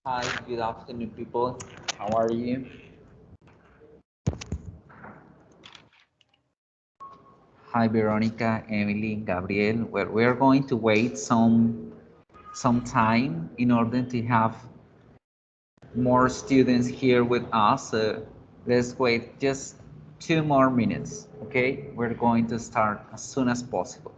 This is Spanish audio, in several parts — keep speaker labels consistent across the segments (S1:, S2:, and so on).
S1: Hi, good afternoon, people. How are you? Hi, Veronica, Emily, Gabriel. Well, we're going to wait some time in order to have more students here with us. Let's wait just 2 more minutes, okay? We're going to start as soon as possible.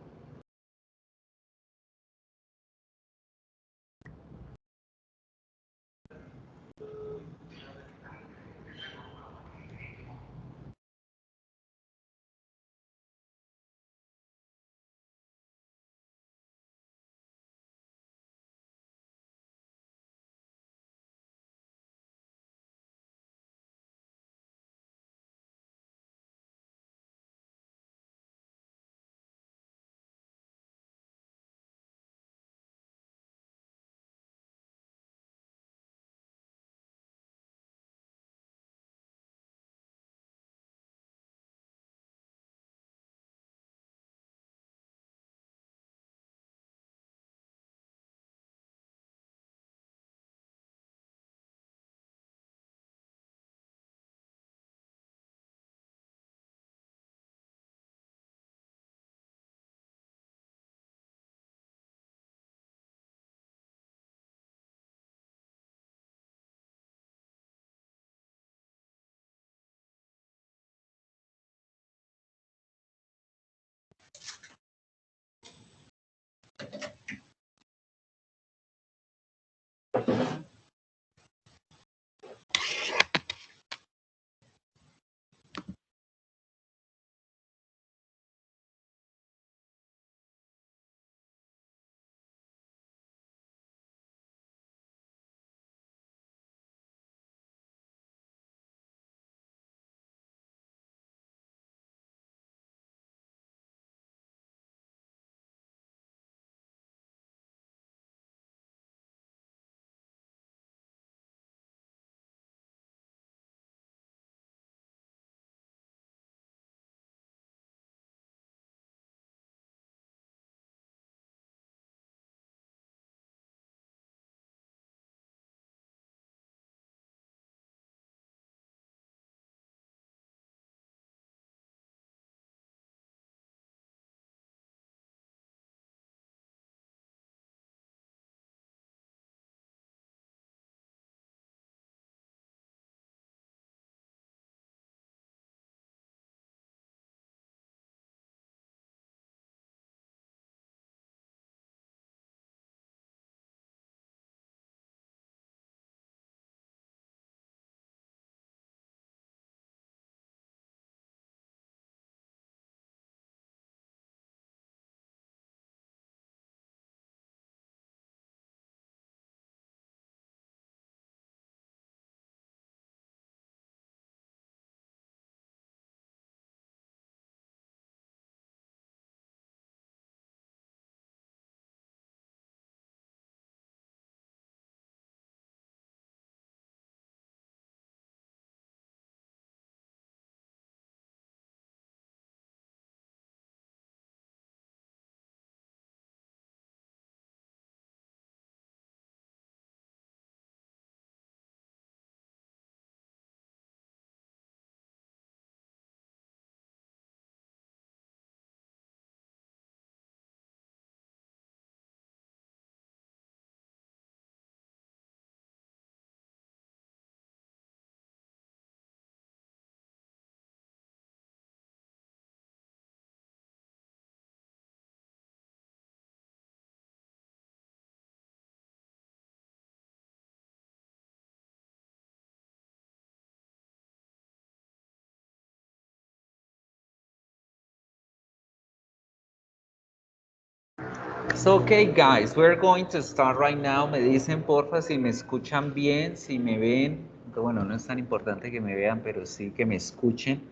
S1: So, okay, guys, we're going to start right now. Me dicen, porfa, si me escuchan bien, si me ven. Aunque, bueno, no es tan importante que me vean, pero sí que me escuchen.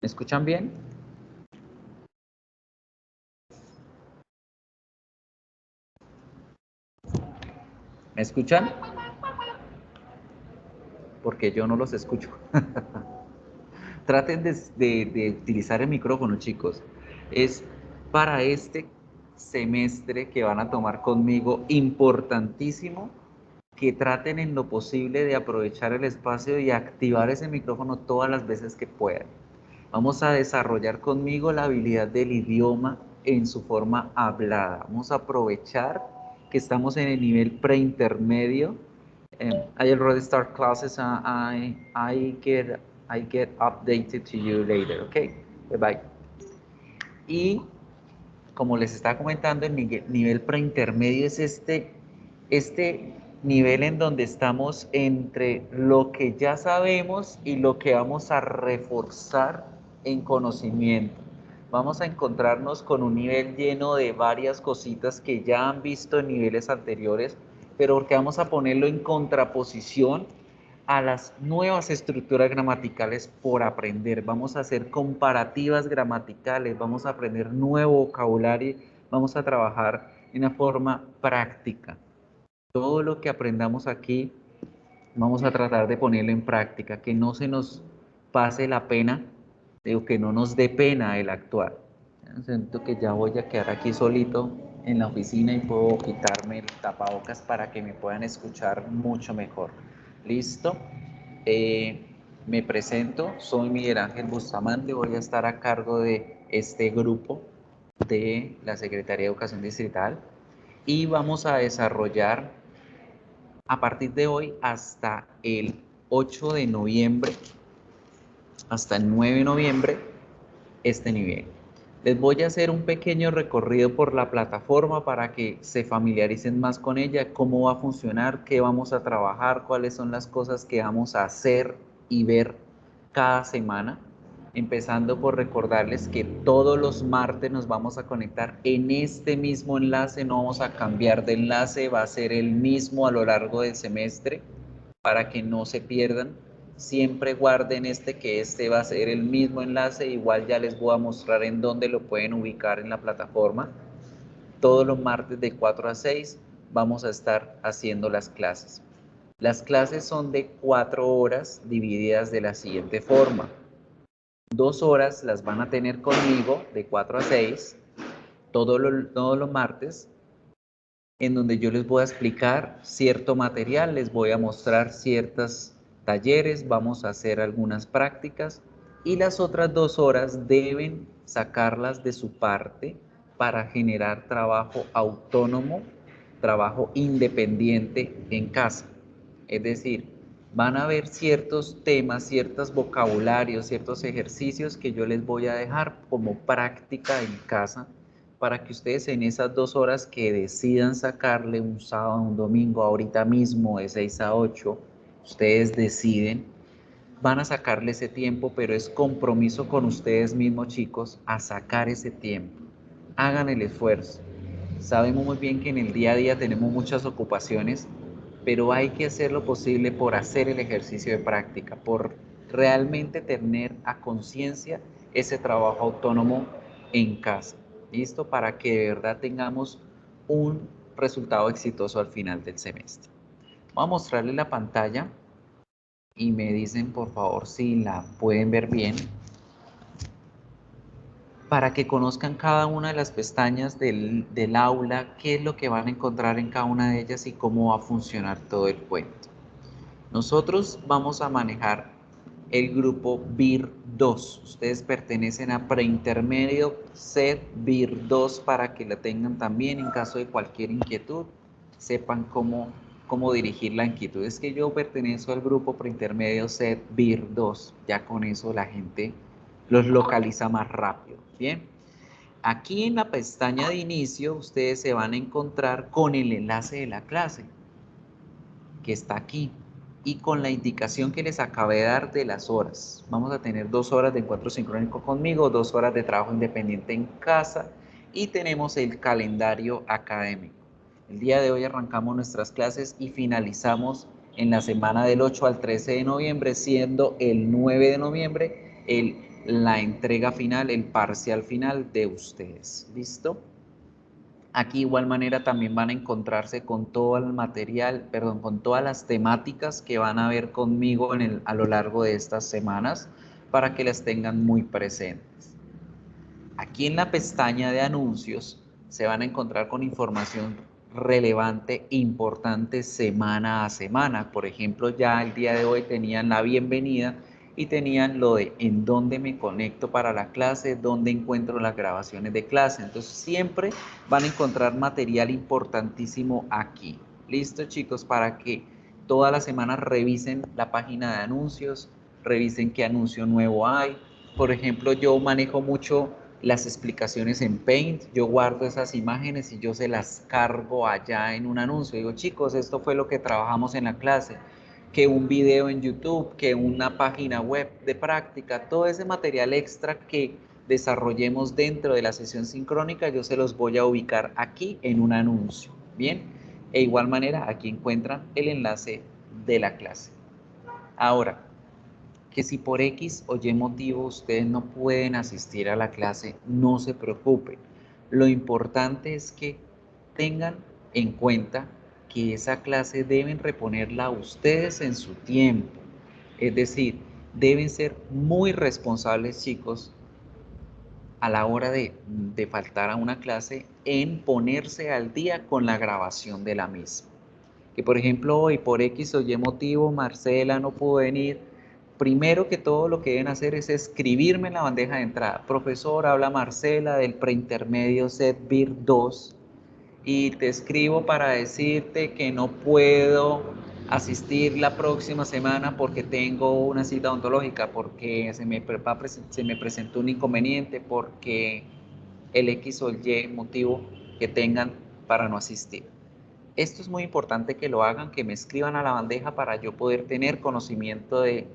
S1: ¿Me escuchan bien? ¿Me escuchan? Porque yo no los escucho. Traten de utilizar el micrófono, chicos. Es para este semestre que van a tomar conmigo importantísimo que traten en lo posible de aprovechar el espacio y activar ese micrófono todas las veces que puedan. Vamos a desarrollar conmigo la habilidad del idioma en su forma hablada. Vamos a aprovechar que estamos en el nivel preintermedio. I already start classes. I get updated to you later. Okay, bye bye. Y como les estaba comentando, el nivel preintermedio es este nivel en donde estamos entre lo que ya sabemos y lo que vamos a reforzar en conocimiento. Vamos a encontrarnos con un nivel lleno de varias cositas que ya han visto en niveles anteriores, pero porque vamos a ponerlo en contraposición a las nuevas estructuras gramaticales por aprender. Vamos a hacer comparativas gramaticales, vamos a aprender nuevo vocabulario, vamos a trabajar en una forma práctica. Todo lo que aprendamos aquí, vamos a tratar de ponerlo en práctica, que no se nos pase la pena, digo, que no nos dé pena el actuar. Siento que ya voy a quedar aquí solito en la oficina y puedo quitarme el tapabocas para que me puedan escuchar mucho mejor. ¿Listo? Me presento, soy Miguel Ángel Bustamante, voy a estar a cargo de este grupo de la Secretaría de Educación Distrital y vamos a desarrollar a partir de hoy hasta el 8 de noviembre, hasta el 9 de noviembre, este nivel. Les voy a hacer un pequeño recorrido por la plataforma para que se familiaricen más con ella, cómo va a funcionar, qué vamos a trabajar, cuáles son las cosas que vamos a hacer y ver cada semana. Empezando por recordarles que todos los martes nos vamos a conectar en este mismo enlace, no vamos a cambiar de enlace, va a ser el mismo a lo largo del semestre para que no se pierdan. Siempre guarden que este va a ser el mismo enlace, igual ya les voy a mostrar en dónde lo pueden ubicar en la plataforma. Todos los martes de 4 a 6 vamos a estar haciendo las clases. Las clases son de 4 horas divididas de la siguiente forma. 2 horas las van a tener conmigo de 4 a 6 todos los martes, en donde yo les voy a explicar cierto material, les voy a mostrar ciertos talleres, vamos a hacer algunas prácticas y las otras 2 horas deben sacarlas de su parte para generar trabajo autónomo, trabajo independiente en casa. Es decir, van a haber ciertos temas, ciertos vocabularios, ciertos ejercicios que yo les voy a dejar como práctica en casa para que ustedes en esas 2 horas que decidan sacarle un sábado, un domingo, ahorita mismo de 6 a 8, ustedes deciden, van a sacarle ese tiempo, pero es compromiso con ustedes mismos, chicos, a sacar ese tiempo. Hagan el esfuerzo. Sabemos muy bien que en el día a día tenemos muchas ocupaciones, pero hay que hacer lo posible por hacer el ejercicio de práctica, por realmente tener a conciencia ese trabajo autónomo en casa. ¿Listo? Para que de verdad tengamos un resultado exitoso al final del semestre. Voy a mostrarles la pantalla y me dicen por favor si la pueden ver bien, para que conozcan cada una de las pestañas del aula, qué es lo que van a encontrar en cada una de ellas y cómo va a funcionar todo el cuento. Nosotros vamos a manejar el grupo BIR 2. Ustedes pertenecen a preintermedio SED BIR 2 para que la tengan también en caso de cualquier inquietud, sepan cómo dirigir la inquietud. Es que yo pertenezco al grupo preintermedio SED BIR 2. Ya con eso la gente los localiza más rápido. Bien. Aquí en la pestaña de inicio ustedes se van a encontrar con el enlace de la clase que está aquí y con la indicación que les acabé de dar de las horas. Vamos a tener 2 horas de encuentro sincrónico conmigo, 2 horas de trabajo independiente en casa y tenemos el calendario académico. El día de hoy arrancamos nuestras clases y finalizamos en la semana del 8 al 13 de noviembre, siendo el 9 de noviembre la entrega final, el parcial final de ustedes. ¿Listo? Aquí igual manera también van a encontrarse con todo el material, perdón, con todas las temáticas que van a ver conmigo a lo largo de estas semanas para que las tengan muy presentes. Aquí en la pestaña de anuncios se van a encontrar con información relevante, importante semana a semana. Por ejemplo, ya el día de hoy tenían la bienvenida y tenían lo de en dónde me conecto para la clase, dónde encuentro las grabaciones de clase. Entonces siempre van a encontrar material importantísimo aquí. Listo, chicos, para que toda la semana revisen la página de anuncios, revisen qué anuncio nuevo hay. Por ejemplo, yo manejo mucho las explicaciones en Paint, yo guardo esas imágenes y yo se las cargo allá en un anuncio. Digo, chicos, esto fue lo que trabajamos en la clase, que un video en YouTube, que una página web de práctica, todo ese material extra que desarrollemos dentro de la sesión sincrónica, yo se los voy a ubicar aquí en un anuncio. Bien, e igual manera aquí encuentran el enlace de la clase. Ahora, que si por X o Y motivo ustedes no pueden asistir a la clase, no se preocupen. Lo importante es que tengan en cuenta que esa clase deben reponerla ustedes en su tiempo. Es decir, deben ser muy responsables, chicos, a la hora de faltar a una clase en ponerse al día con la grabación de la misma. Que por ejemplo hoy por X o Y motivo Marcela no pudo venir, primero que todo lo que deben hacer es escribirme en la bandeja de entrada: profesor, habla Marcela del preintermedio SETBIR 2 y te escribo para decirte que no puedo asistir la próxima semana porque tengo una cita odontológica, porque se me presentó un inconveniente, porque el X o el Y motivo que tengan para no asistir. Esto es muy importante que lo hagan, que me escriban a la bandeja para yo poder tener conocimiento de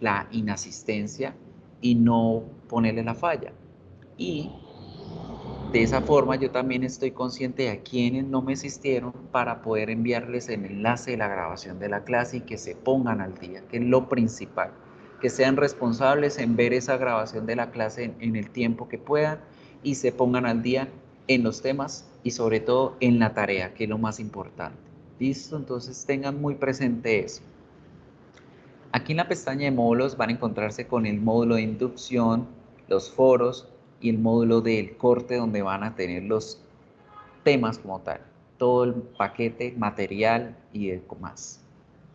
S1: la inasistencia y no ponerle la falla. Y de esa forma yo también estoy consciente de a quienes no me asistieron para poder enviarles el enlace de la grabación de la clase y que se pongan al día, que es lo principal. Que sean responsables en ver esa grabación de la clase en el tiempo que puedan y se pongan al día en los temas y sobre todo en la tarea, que es lo más importante. ¿Listo? Entonces tengan muy presente eso. Aquí en la pestaña de módulos van a encontrarse con el módulo de inducción, los foros y el módulo del corte, donde van a tener los temas como tal, todo el paquete material y más.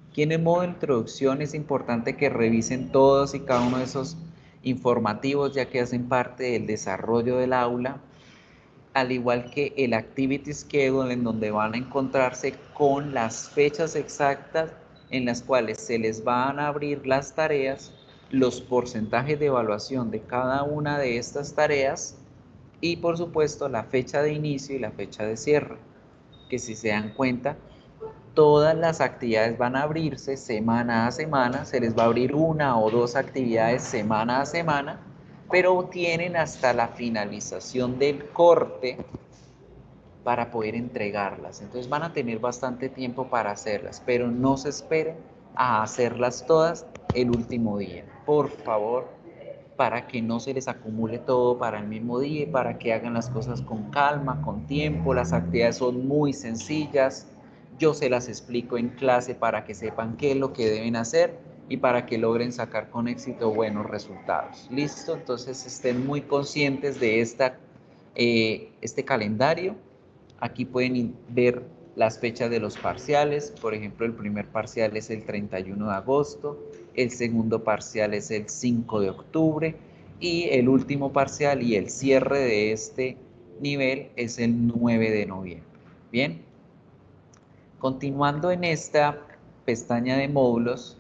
S1: Aquí en el módulo de introducción es importante que revisen todos y cada uno de esos informativos, ya que hacen parte del desarrollo del aula, al igual que el Activity Schedule, en donde van a encontrarse con las fechas exactas en las cuales se les van a abrir las tareas, los porcentajes de evaluación de cada una de estas tareas y por supuesto la fecha de inicio y la fecha de cierre, que si se dan cuenta, todas las actividades van a abrirse semana a semana, se les va a abrir una o dos actividades semana a semana, pero tienen hasta la finalización del corte para poder entregarlas. Entonces van a tener bastante tiempo para hacerlas, pero no se esperen a hacerlas todas el último día. Por favor, para que no se les acumule todo para el mismo día, para que hagan las cosas con calma, con tiempo. Las actividades son muy sencillas. Yo se las explico en clase para que sepan qué es lo que deben hacer y para que logren sacar con éxito buenos resultados. ¿Listo? Entonces estén muy conscientes de este calendario. Aquí pueden ver las fechas de los parciales. Por ejemplo, el primer parcial es el 31 de agosto, el segundo parcial es el 5 de octubre y el último parcial y el cierre de este nivel es el 9 de noviembre. Bien, continuando en esta pestaña de módulos,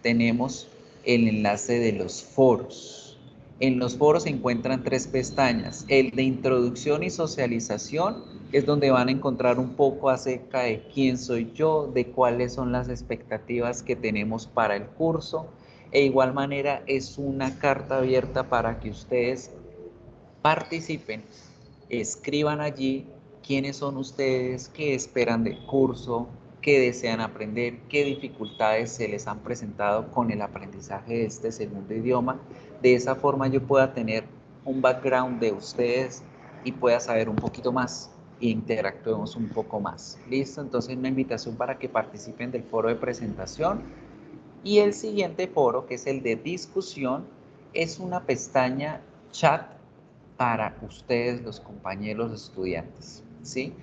S1: tenemos el enlace de los foros. En los foros se encuentran tres pestañas: el de introducción y socialización, es donde van a encontrar un poco acerca de quién soy yo, de cuáles son las expectativas que tenemos para el curso, e igual manera es una carta abierta para que ustedes participen, escriban allí quiénes son ustedes, qué esperan del curso, qué desean aprender, qué dificultades se les han presentado con el aprendizaje de este segundo idioma. De esa forma yo pueda tener un background de ustedes y pueda saber un poquito más e interactuemos un poco más. ¿Listo? Entonces una invitación para que participen del foro de presentación. Y el siguiente foro, que es el de discusión, es una pestaña chat para ustedes, los compañeros estudiantes, ¿sí?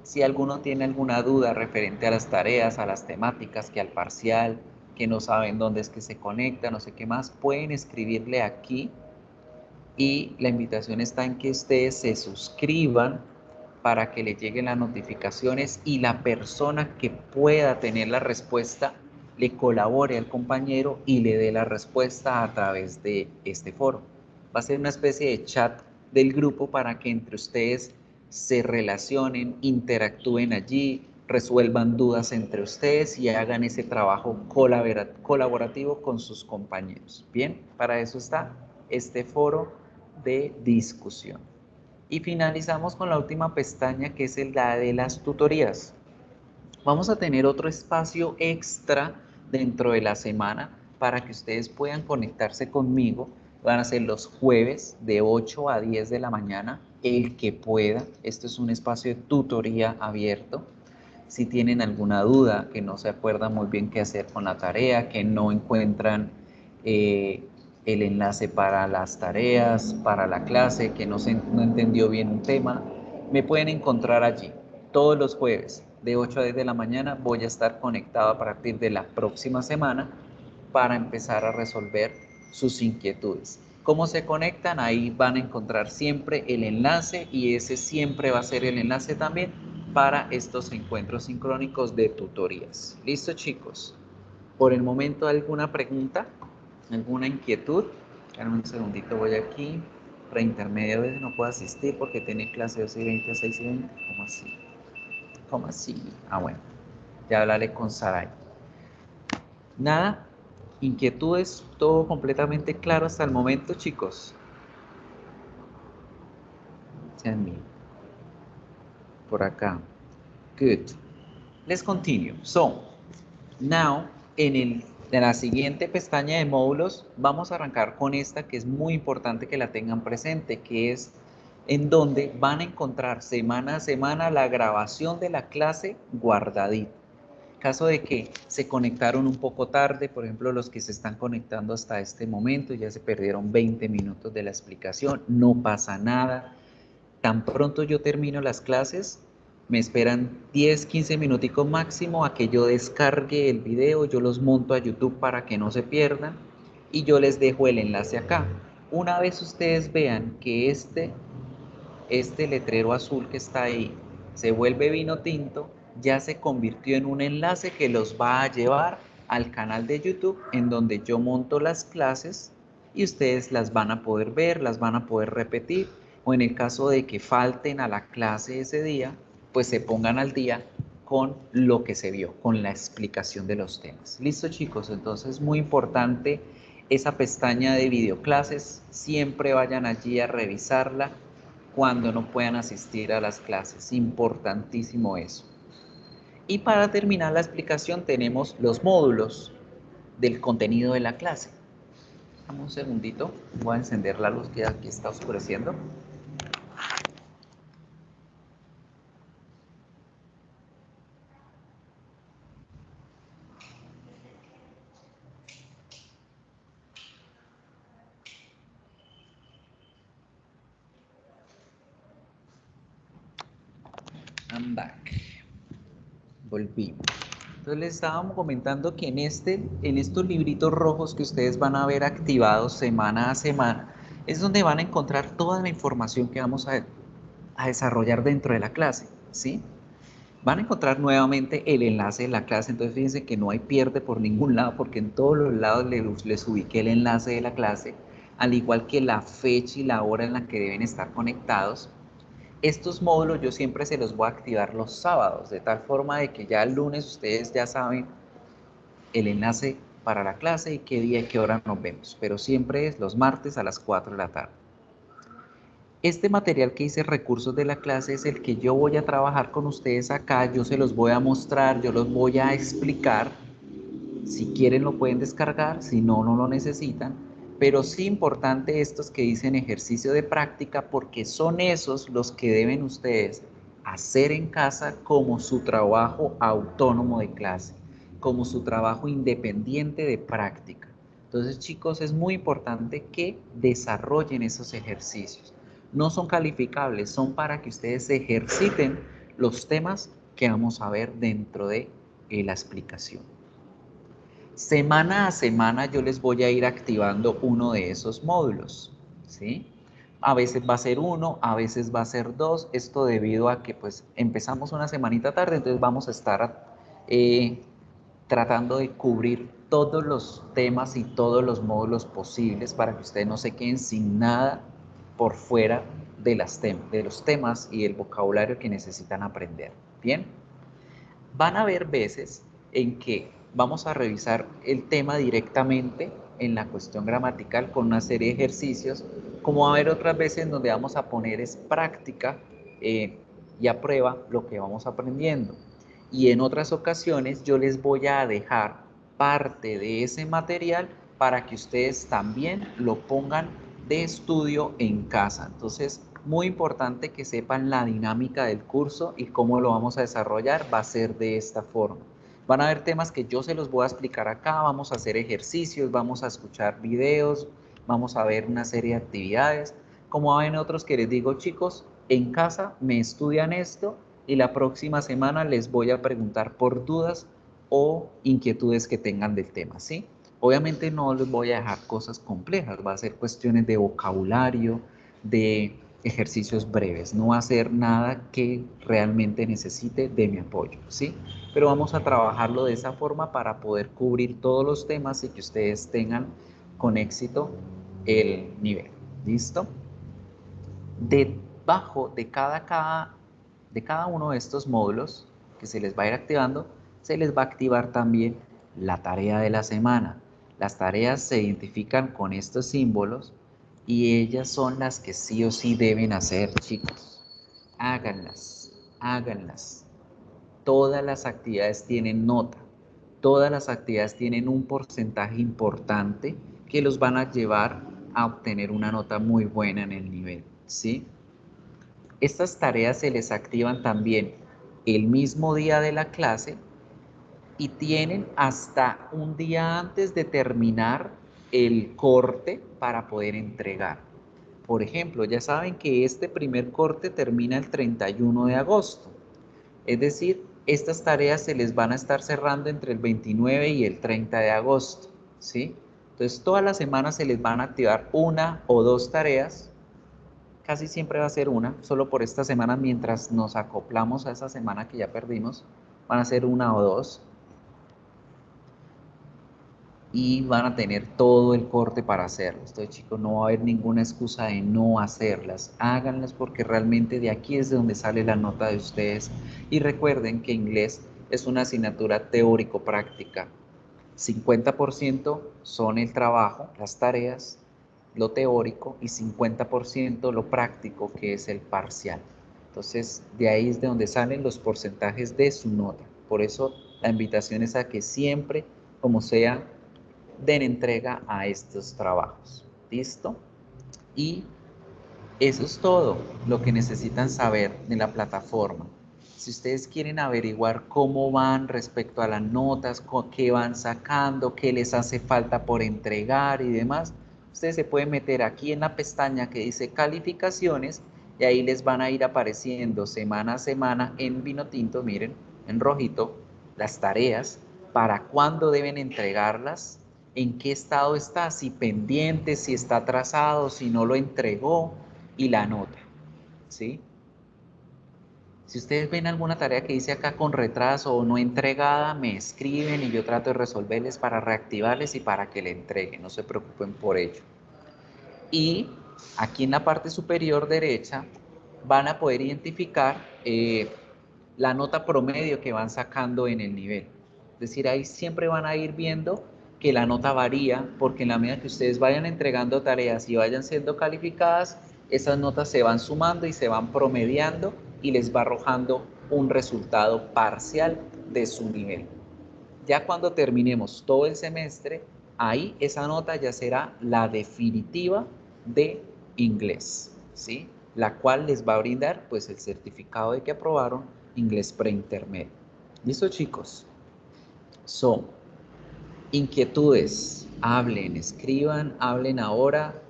S1: Si alguno tiene alguna duda referente a las tareas, a las temáticas, que al parcial, que no saben dónde es que se conecta, no sé qué más, pueden escribirle aquí y la invitación está en que ustedes se suscriban para que le lleguen las notificaciones y la persona que pueda tener la respuesta le colabore al compañero y le dé la respuesta a través de este foro. Va a ser una especie de chat del grupo para que entre ustedes se relacionen, interactúen allí, resuelvan dudas entre ustedes y hagan ese trabajo colaborativo con sus compañeros. Bien, para eso está este foro de discusión. Y finalizamos con la última pestaña, que es la de las tutorías. Vamos a tener otro espacio extra dentro de la semana para que ustedes puedan conectarse conmigo. Van a ser los jueves de 8 a 10 de la mañana, el que pueda. Esto es un espacio de tutoría abierto. Si tienen alguna duda, que no se acuerdan muy bien qué hacer con la tarea, que no encuentran el enlace para las tareas, para la clase, que no entendió bien un tema, me pueden encontrar allí. Todos los jueves de 8 a 10 de la mañana voy a estar conectado a partir de la próxima semana para empezar a resolver sus inquietudes. ¿Cómo se conectan? Ahí van a encontrar siempre el enlace y ese siempre va a ser el enlace también para estos encuentros sincrónicos de tutorías. ¿Listo, chicos? Por el momento, ¿alguna pregunta? ¿Alguna inquietud? Dame un segundito, voy aquí. Preintermedio no puedo asistir porque tiene clase de 6:20 a 6:20. ¿Cómo así? ¿Cómo así? Ah, bueno. Ya hablaré con Saray. Nada, inquietudes, todo completamente claro hasta el momento, chicos. Sean míos. Por acá. Good. Let's continue. So, now, en la siguiente pestaña de módulos, vamos a arrancar con esta que es muy importante que la tengan presente, que es en donde van a encontrar semana a semana la grabación de la clase guardadita. Caso de que se conectaron un poco tarde, por ejemplo, los que se están conectando hasta este momento, ya se perdieron 20 minutos de la explicación, no pasa nada. Tan pronto yo termino las clases, me esperan 10, 15 minuticos máximo a que yo descargue el video, yo los monto a YouTube para que no se pierdan y yo les dejo el enlace acá. Una vez ustedes vean que este letrero azul que está ahí se vuelve vino tinto, ya se convirtió en un enlace que los va a llevar al canal de YouTube en donde yo monto las clases y ustedes las van a poder ver, las van a poder repetir, o en el caso de que falten a la clase ese día, pues se pongan al día con lo que se vio, con la explicación de los temas. Listo, chicos, entonces muy importante esa pestaña de videoclases, siempre vayan allí a revisarla cuando no puedan asistir a las clases. Importantísimo eso. Y para terminar la explicación tenemos los módulos del contenido de la clase. Dame un segundito, voy a encender la luz que aquí está oscureciendo. I'm back. Volví. Entonces les estábamos comentando que en estos libritos rojos que ustedes van a ver activados semana a semana, es donde van a encontrar toda la información que vamos a desarrollar dentro de la clase, ¿sí? Van a encontrar nuevamente el enlace de la clase, entonces fíjense que no hay pierde por ningún lado, porque en todos los lados les ubiqué el enlace de la clase, al igual que la fecha y la hora en la que deben estar conectados. Estos módulos yo siempre se los voy a activar los sábados, de tal forma de que ya el lunes ustedes ya saben el enlace para la clase y qué día y qué hora nos vemos, pero siempre es los martes a las 4 de la tarde. Este material que dice recursos de la clase es el que yo voy a trabajar con ustedes acá, yo se los voy a mostrar, yo los voy a explicar. Si quieren lo pueden descargar, si no, no lo necesitan. Pero sí importante estos que dicen ejercicio de práctica, porque son esos los que deben ustedes hacer en casa como su trabajo autónomo de clase, como su trabajo independiente de práctica. Entonces, chicos, es muy importante que desarrollen esos ejercicios. No son calificables, son para que ustedes ejerciten los temas que vamos a ver dentro de la explicación. Semana a semana yo les voy a ir activando uno de esos módulos, ¿sí? A veces va a ser uno, a veces va a ser dos, esto debido a que pues empezamos una semanita tarde, entonces vamos a estar tratando de cubrir todos los temas y todos los módulos posibles para que ustedes no se queden sin nada por fuera de los temas y el vocabulario que necesitan aprender. Bien, van a haber veces en que vamos a revisar el tema directamente en la cuestión gramatical con una serie de ejercicios, como va a haber otras veces donde vamos a poner es práctica y a prueba lo que vamos aprendiendo. Y en otras ocasiones yo les voy a dejar parte de ese material para que ustedes también lo pongan de estudio en casa. Entonces, muy importante que sepan la dinámica del curso y cómo lo vamos a desarrollar. Va a ser de esta forma. Van a haber temas que yo se los voy a explicar acá, vamos a hacer ejercicios, vamos a escuchar videos, vamos a ver una serie de actividades. Como ven otros que les digo, chicos, en casa me estudian esto y la próxima semana les voy a preguntar por dudas o inquietudes que tengan del tema, ¿sí? Obviamente no les voy a dejar cosas complejas, va a ser cuestiones de vocabulario, de ejercicios breves, no va a ser nada que realmente necesite de mi apoyo, ¿sí? Pero vamos a trabajarlo de esa forma para poder cubrir todos los temas y que ustedes tengan con éxito el nivel, ¿listo? Debajo de cada uno de estos módulos que se les va a ir activando, se les va a activar también la tarea de la semana. Las tareas se identifican con estos símbolos y ellas son las que sí o sí deben hacer, chicos. Háganlas, háganlas. Todas las actividades tienen nota. Todas las actividades tienen un porcentaje importante que los van a llevar a obtener una nota muy buena en el nivel, ¿sí? Estas tareas se les activan también el mismo día de la clase y tienen hasta un día antes de terminar el corte para poder entregar. Por ejemplo, ya saben que este primer corte termina el 31 de agosto. Es decir, estas tareas se les van a estar cerrando entre el 29 y el 30 de agosto, ¿sí? Entonces, todas las semanas se les van a activar una o dos tareas. Casi siempre va a ser una, solo por esta semana, mientras nos acoplamos a esa semana que ya perdimos, van a ser una o dos. Y van a tener todo el corte para hacerlo. Entonces, chicos, no va a haber ninguna excusa de no hacerlas. Háganlas porque realmente de aquí es de donde sale la nota de ustedes. Y recuerden que inglés es una asignatura teórico-práctica. 50% son el trabajo, las tareas, lo teórico, y 50% lo práctico, que es el parcial. Entonces, de ahí es de donde salen los porcentajes de su nota. Por eso, la invitación es a que siempre, como sea, den entrega a estos trabajos. ¿Listo? Y eso es todo lo que necesitan saber de la plataforma. Si ustedes quieren averiguar cómo van respecto a las notas, qué van sacando, qué les hace falta por entregar y demás, ustedes se pueden meter aquí en la pestaña que dice calificaciones y ahí les van a ir apareciendo semana a semana en vino tinto, miren, en rojito, las tareas, para cuándo deben entregarlas, en qué estado está, si pendiente, si está atrasado, si no lo entregó, y la nota, ¿sí? Si ustedes ven alguna tarea que dice acá con retraso o no entregada, me escriben y yo trato de resolverles para reactivarles y para que le entreguen, no se preocupen por ello. Y aquí en la parte superior derecha van a poder identificar la nota promedio que van sacando en el nivel. Es decir, ahí siempre van a ir viendo que la nota varía, porque en la medida que ustedes vayan entregando tareas y vayan siendo calificadas, esas notas se van sumando y se van promediando y les va arrojando un resultado parcial de su nivel. Ya cuando terminemos todo el semestre, ahí esa nota ya será la definitiva de inglés, ¿sí? La cual les va a brindar pues el certificado de que aprobaron inglés preintermedio. ¿Listo, chicos? Son inquietudes. Hablen, escriban, hablen ahora.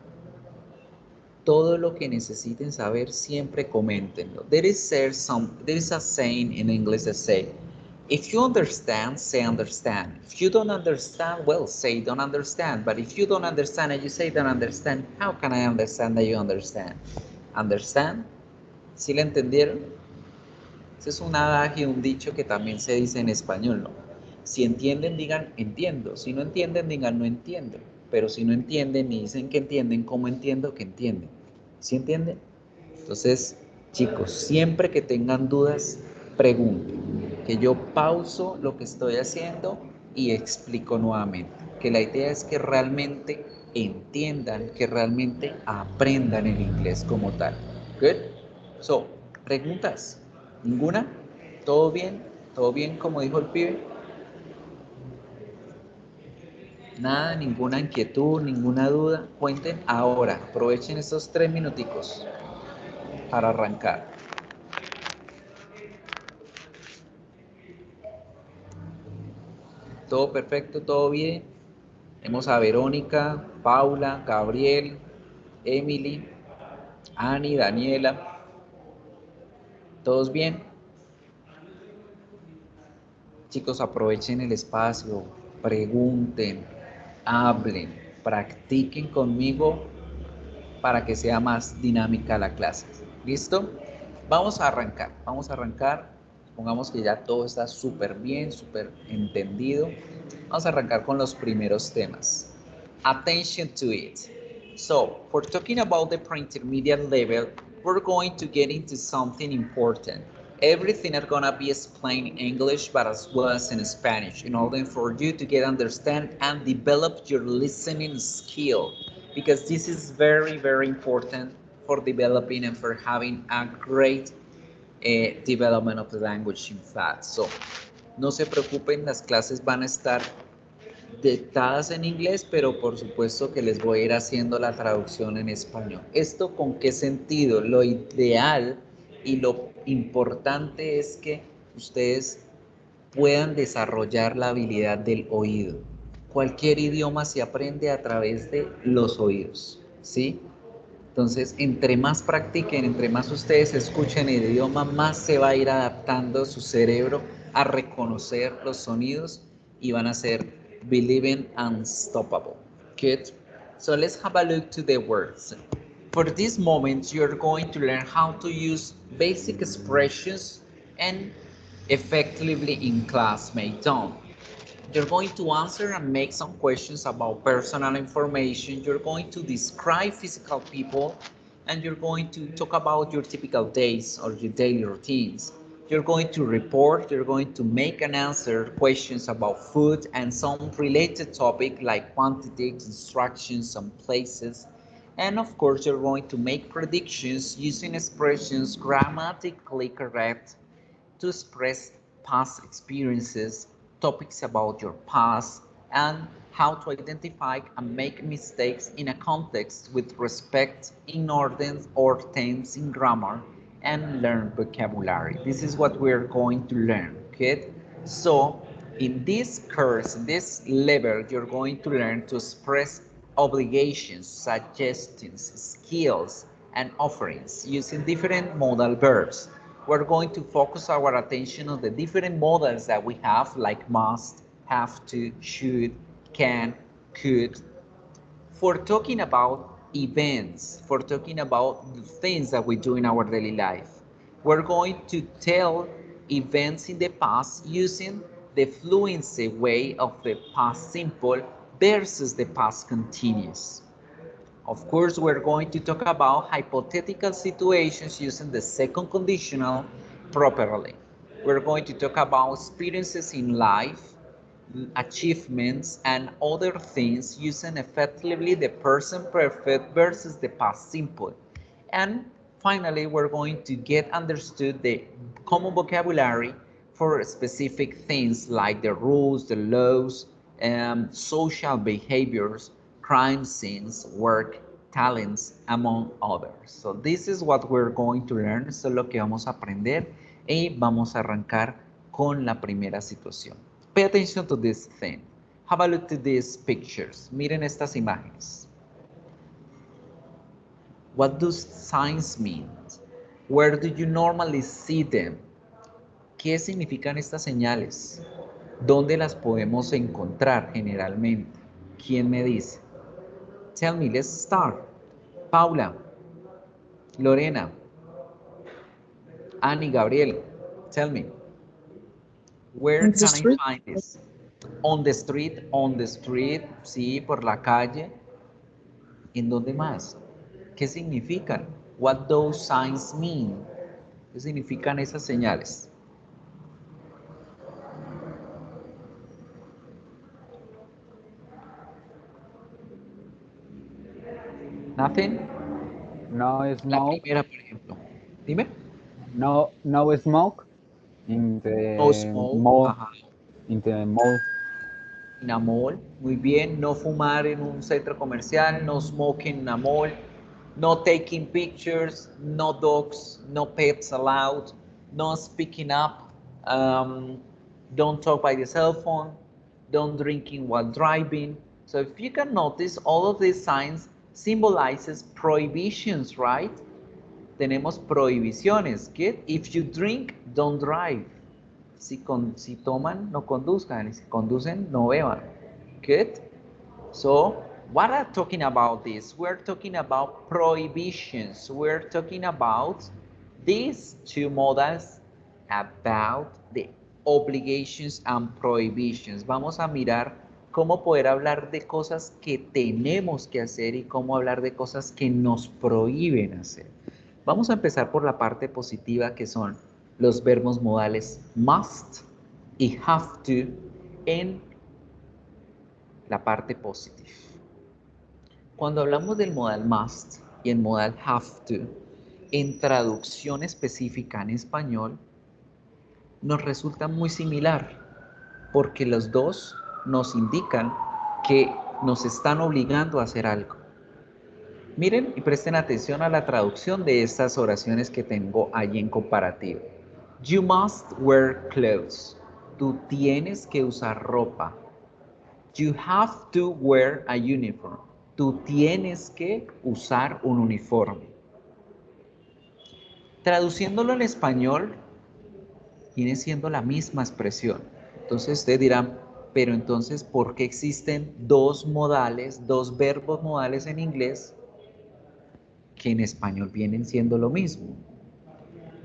S1: Todo lo que necesiten saber, siempre coméntenlo. There is a saying in English that say, if you understand, say understand. If you don't understand, well, say don't understand. But if you don't understand and you say don't understand, how can I understand that you understand? Understand? ¿Sí le entendieron? Ese es un adagio, un dicho que también se dice en español, ¿no? Si entienden, digan entiendo. Si no entienden, digan no entiendo. Pero si no entienden y dicen que entienden, ¿cómo entiendo que entienden? ¿Sí entienden? Entonces, chicos, siempre que tengan dudas, pregunten. Que yo pauso lo que estoy haciendo y explico nuevamente. Que la idea es que realmente entiendan, que realmente aprendan el inglés como tal. Good? So, preguntas. ¿Ninguna? ¿Todo bien? ¿Todo bien como dijo el pibe? Nada, ninguna inquietud, ninguna duda. Cuenten ahora. Aprovechen estos 3 minuticos para arrancar. Todo perfecto, todo bien. Tenemos a Verónica, Paula, Gabriel, Emily, Ani, Daniela. ¿Todos bien? Chicos, aprovechen el espacio, pregunten, hablen, practiquen conmigo para que sea más dinámica la clase. ¿Listo? Vamos a arrancar, vamos a arrancar. Supongamos que ya todo está súper bien, súper entendido. Vamos a arrancar con los primeros temas. Attention to it. So, for talking about the pre-intermediate level, we're going to get into something important. Everything is gonna be explained in English, but as well as in Spanish, in order for you to get understand and develop your listening skill, because this is very, very important for developing and for having a great development of the language, in fact. So, no se preocupen, las clases van a estar dictadas en inglés, pero por supuesto que les voy a ir haciendo la traducción en español. ¿Esto con qué sentido? Lo ideal y lo importante es que ustedes puedan desarrollar la habilidad del oído. Cualquier idioma se aprende a través de los oídos, ¿sí? Entonces, entre más practiquen, entre más ustedes escuchen el idioma, más se va a ir adaptando su cerebro a reconocer los sonidos y van a ser believing unstoppable. Good. So let's have a look to the words. For this moment, you're going to learn how to use basic expressions and effectively in class made done. You're going to answer and make some questions about personal information. You're going to describe physical people, and you're going to talk about your typical days or your daily routines. You're going to report, you're going to make and answer questions about food and some related topic like quantities, instructions, some places. And of course, you're going to make predictions using expressions grammatically correct to express past experiences, topics about your past, and how to identify and make mistakes in a context with respect in orders or tense in grammar, and learn vocabulary. This is what we're going to learn, okay? So in this course, in this level, you're going to learn to express obligations, suggestions, skills, and offerings using different modal verbs. We're going to focus our attention on the different modals that we have, like must, have to, should, can, could. For talking about events, for talking about the things that we do in our daily life, we're going to tell events in the past using the fluency way of the past simple versus the past continuous. Of course, we're going to talk about hypothetical situations using the second conditional properly. We're going to talk about experiences in life, achievements, and other things using effectively the present perfect versus the past simple. And finally, we're going to get understood the common vocabulary for specific things like the rules, the laws, social behaviors, crime scenes, work, talents, among others. So this is what we're going to learn. Esto es lo que vamos a aprender y vamos a arrancar con la primera situación. Pay attention to this thing. Have a look to these pictures. Miren estas imágenes. What do signs mean? Where do you normally see them? ¿Qué significan estas señales? ¿Dónde las podemos encontrar generalmente? ¿Quién me dice? Tell me, let's start. Paula, Lorena, Annie, Gabriel, tell me. Where
S2: In the
S1: can I
S2: street.
S1: find this? On the street, sí, por la calle. ¿En dónde más? ¿Qué significan? What those signs mean? ¿Qué significan esas señales? Nothing.
S3: No
S1: La
S3: smoke.
S1: primera, por ejemplo. Dime.
S3: No smoke in
S1: No
S3: the
S1: smoke.
S3: mall.
S1: Ajá.
S3: In the mall.
S1: In a mall. Muy bien. No fumar en un centro comercial. No smoking in a mall. No taking pictures. No dogs. No pets allowed. No speaking up. Don't talk by the cell phone. Don't drinking while driving. So if you can notice, all of these signs symbolizes prohibitions, right? Tenemos prohibiciones. Good. If you drink, don't drive. Si toman, no conduzcan. Si conducen, no beban. Good. So, what are talking about this? We're talking about prohibitions. We're talking about these two models about the obligations and prohibitions. Vamos a mirar cómo poder hablar de cosas que tenemos que hacer y cómo hablar de cosas que nos prohíben hacer. Vamos a empezar por la parte positiva, que son los verbos modales must y have to en la parte positiva. Cuando hablamos del modal must y el modal have to, en traducción específica en español, nos resulta muy similar, porque los dos nos indican que nos están obligando a hacer algo. Miren y presten atención a la traducción de estas oraciones que tengo allí en comparativo. You must wear clothes. Tú tienes que usar ropa. You have to wear a uniform. Tú tienes que usar un uniforme. Traduciéndolo al español, viene siendo la misma expresión. Entonces ustedes dirán, pero entonces, ¿por qué existen dos modales, dos verbos modales en inglés que en español vienen siendo lo mismo?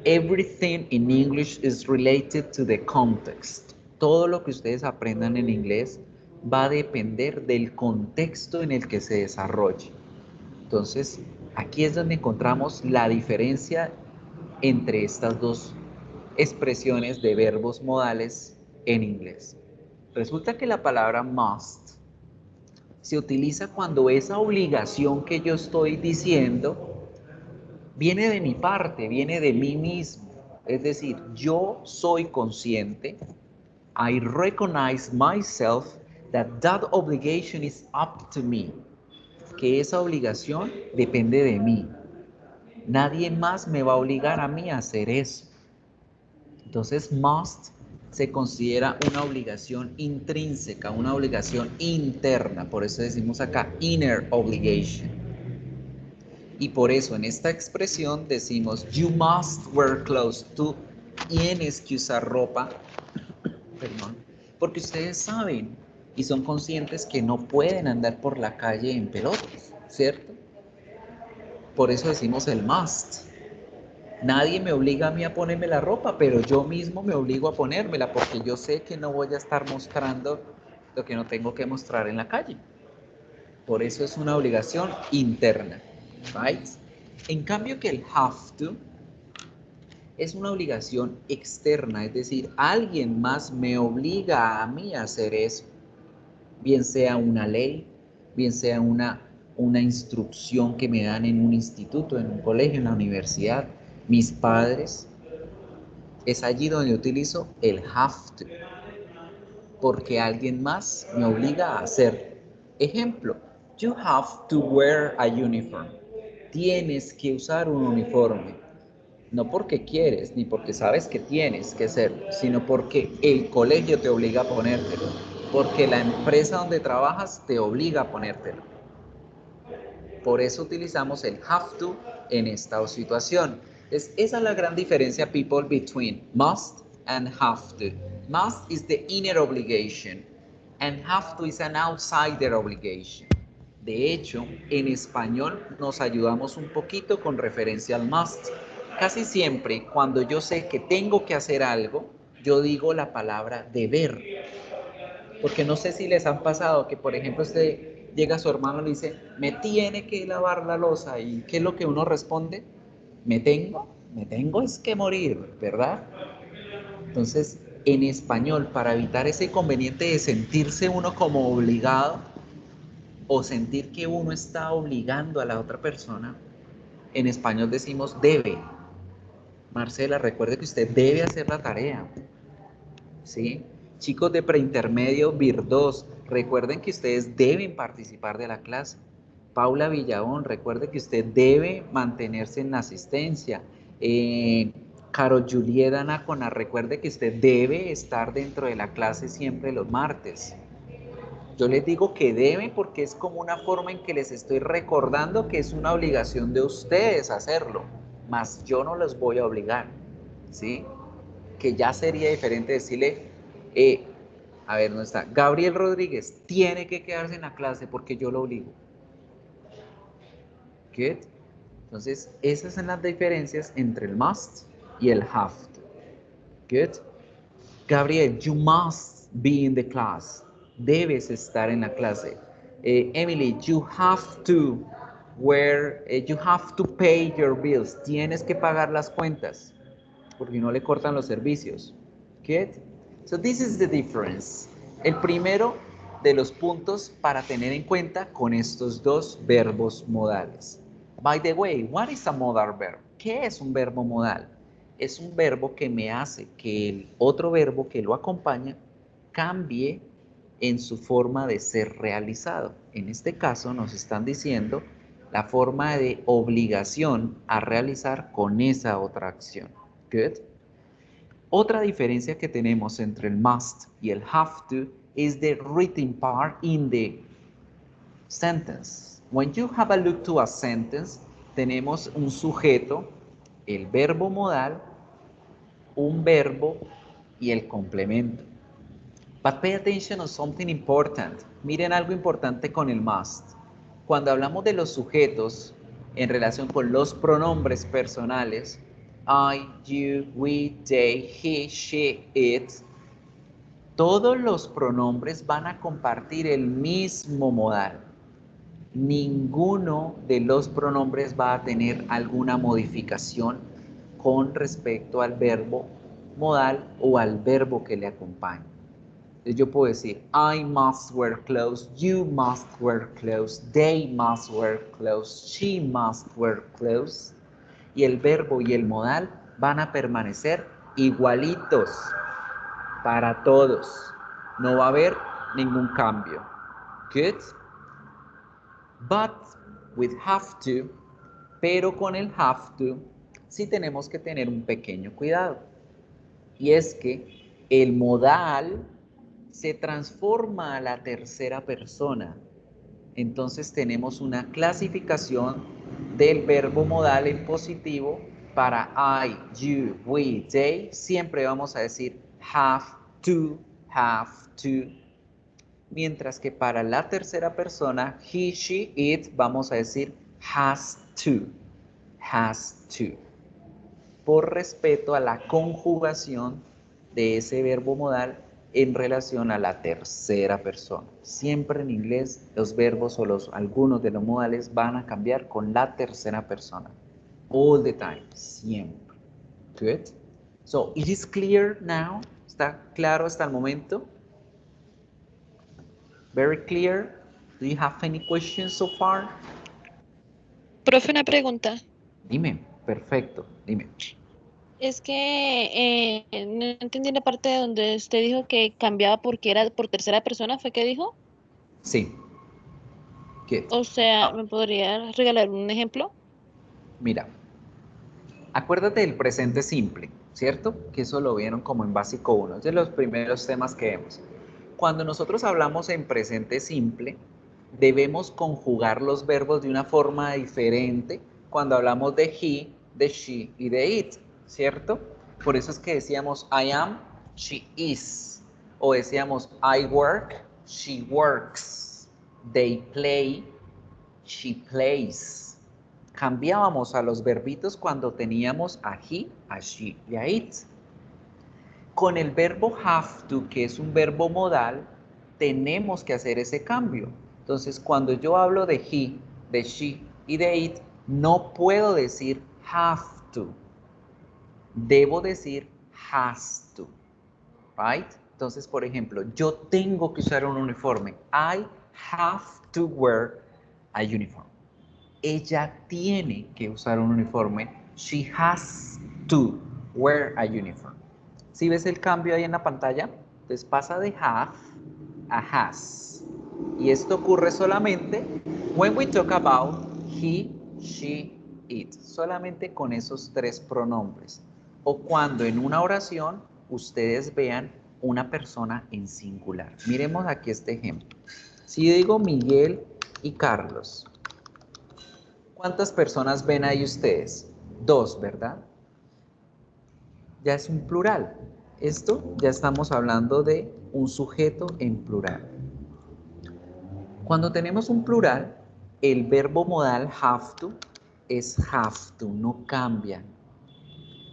S1: Everything in English is related to the context. Todo lo que ustedes aprendan en inglés va a depender del contexto en el que se desarrolle. Entonces, aquí es donde encontramos la diferencia entre estas dos expresiones de verbos modales en inglés. Resulta que la palabra must se utiliza cuando esa obligación que yo estoy diciendo viene de mi parte, viene de mí mismo. Es decir, yo soy consciente, I recognize myself that obligation is up to me, que esa obligación depende de mí. Nadie más me va a obligar a mí a hacer eso. Entonces, must se considera una obligación intrínseca, una obligación interna. Por eso decimos acá inner obligation. Y por eso en esta expresión decimos you must wear clothes. Tú tienes que usar ropa. Perdón. Porque ustedes saben y son conscientes que no pueden andar por la calle en pelotas, ¿cierto? Por eso decimos el must. Nadie me obliga a mí a ponerme la ropa, pero yo mismo me obligo a ponérmela porque yo sé que no voy a estar mostrando lo que no tengo que mostrar en la calle. Por eso es una obligación interna, right? En cambio que el have to es una obligación externa, es decir, alguien más me obliga a mí a hacer eso, bien sea una ley, bien sea una instrucción que me dan en un instituto, en un colegio, en la universidad, mis padres. Es allí donde utilizo el have to, porque alguien más me obliga a hacer. Ejemplo, you have to wear a uniform. Tienes que usar un uniforme. No porque quieres, ni porque sabes que tienes que hacerlo, sino porque el colegio te obliga a ponértelo, porque la empresa donde trabajas te obliga a ponértelo. Por eso utilizamos el have to en esta situación. Esa es la gran diferencia, people, between must and have to. Must is the inner obligation and have to is an outsider obligation. De hecho, en español nos ayudamos un poquito con referencia al must. Casi siempre cuando yo sé que tengo que hacer algo, yo digo la palabra deber. Porque no sé si les han pasado que, por ejemplo, usted llega a su hermano y le dice, me tiene que lavar la loza. ¿Y qué es lo que uno responde? Me tengo es que morir, ¿verdad? Entonces, en español, para evitar ese inconveniente de sentirse uno como obligado o sentir que uno está obligando a la otra persona, en español decimos debe. Marcela, recuerde que usted debe hacer la tarea, ¿sí? Chicos de preintermedio, VIR 2, recuerden que ustedes deben participar de la clase. Paula Villaón, recuerde que usted debe mantenerse en la asistencia. Carol Julieta Nacona, recuerde que usted debe estar dentro de la clase siempre los martes. Yo les digo que deben porque es como una forma en que les estoy recordando que es una obligación de ustedes hacerlo, mas yo no los voy a obligar, ¿sí? Que ya sería diferente decirle, a ver, ¿dónde está? Gabriel Rodríguez tiene que quedarse en la clase porque yo lo obligo. Good. Entonces, esas son las diferencias entre el must y el have to. Good. Gabriel, you must be in the class. Debes estar en la clase. Emily, you have to you have to pay your bills. Tienes que pagar las cuentas porque no le cortan los servicios. Good. So this is the difference. El primero de los puntos para tener en cuenta con estos dos verbos modales. By the way, what is a modal verb? ¿Qué es un verbo modal? Es un verbo que me hace que el otro verbo que lo acompaña cambie en su forma de ser realizado. En este caso nos están diciendo la forma de obligación a realizar con esa otra acción. Good. Otra diferencia que tenemos entre el must y el have to is the written part in the sentence. When you have a look to a sentence, tenemos un sujeto, el verbo modal, un verbo y el complemento. But pay attention on something important. Miren algo importante con el must. Cuando hablamos de los sujetos en relación con los pronombres personales, I, you, we, they, he, she, it, todos los pronombres van a compartir el mismo modal. Ninguno de los pronombres va a tener alguna modificación con respecto al verbo modal o al verbo que le acompaña. Entonces yo puedo decir, I must wear clothes, you must wear clothes, they must wear clothes, she must wear clothes. Y el verbo y el modal van a permanecer igualitos para todos. No va a haber ningún cambio. Good. But with have to, pero con el have to, sí tenemos que tener un pequeño cuidado. Y es que el modal se transforma a la tercera persona. Entonces tenemos una clasificación del verbo modal en positivo para I, you, we, they. Siempre vamos a decir have to, have to. Mientras que para la tercera persona, he, she, it, vamos a decir has to, has to. Por respeto a la conjugación de ese verbo modal en relación a la tercera persona. Siempre en inglés los verbos o algunos de los modales van a cambiar con la tercera persona. All the time, siempre. Good. So, it is clear now. ¿Está claro hasta el momento? Very clear. Do you have any questions so far?
S2: Profe, una pregunta.
S1: Dime, perfecto, dime.
S2: Es que no entendí la parte donde usted dijo que cambiaba porque era por tercera persona, ¿fue que dijo?
S1: Sí. Good.
S2: O sea, ¿me podría regalar un ejemplo?
S1: Mira, acuérdate del presente simple, ¿cierto? Que eso lo vieron como en básico 1, es de los primeros temas que vemos. Cuando nosotros hablamos en presente simple, debemos conjugar los verbos de una forma diferente cuando hablamos de he, de she y de it, ¿cierto? Por eso es que decíamos I am, she is. O decíamos I work, she works. They play, she plays. Cambiábamos a los verbitos cuando teníamos a he, a she y a it. Con el verbo have to, que es un verbo modal, tenemos que hacer ese cambio. Entonces, cuando yo hablo de he, de she y de it, no puedo decir have to. Debo decir has to. Right? Entonces, por ejemplo, yo tengo que usar un uniforme. I have to wear a uniform. Ella tiene que usar un uniforme. She has to wear a uniform. ¿Sí ves el cambio ahí en la pantalla? Entonces pasa de have a has. Y esto ocurre solamente when we talk about he, she, it. Solamente con esos tres pronombres. O cuando en una oración ustedes vean una persona en singular. Miremos aquí este ejemplo. Si digo Miguel y Carlos, ¿cuántas personas ven ahí ustedes? Dos, ¿verdad? Ya es un plural. Esto ya estamos hablando de un sujeto en plural. Cuando tenemos un plural, el verbo modal have to es have to, no cambia.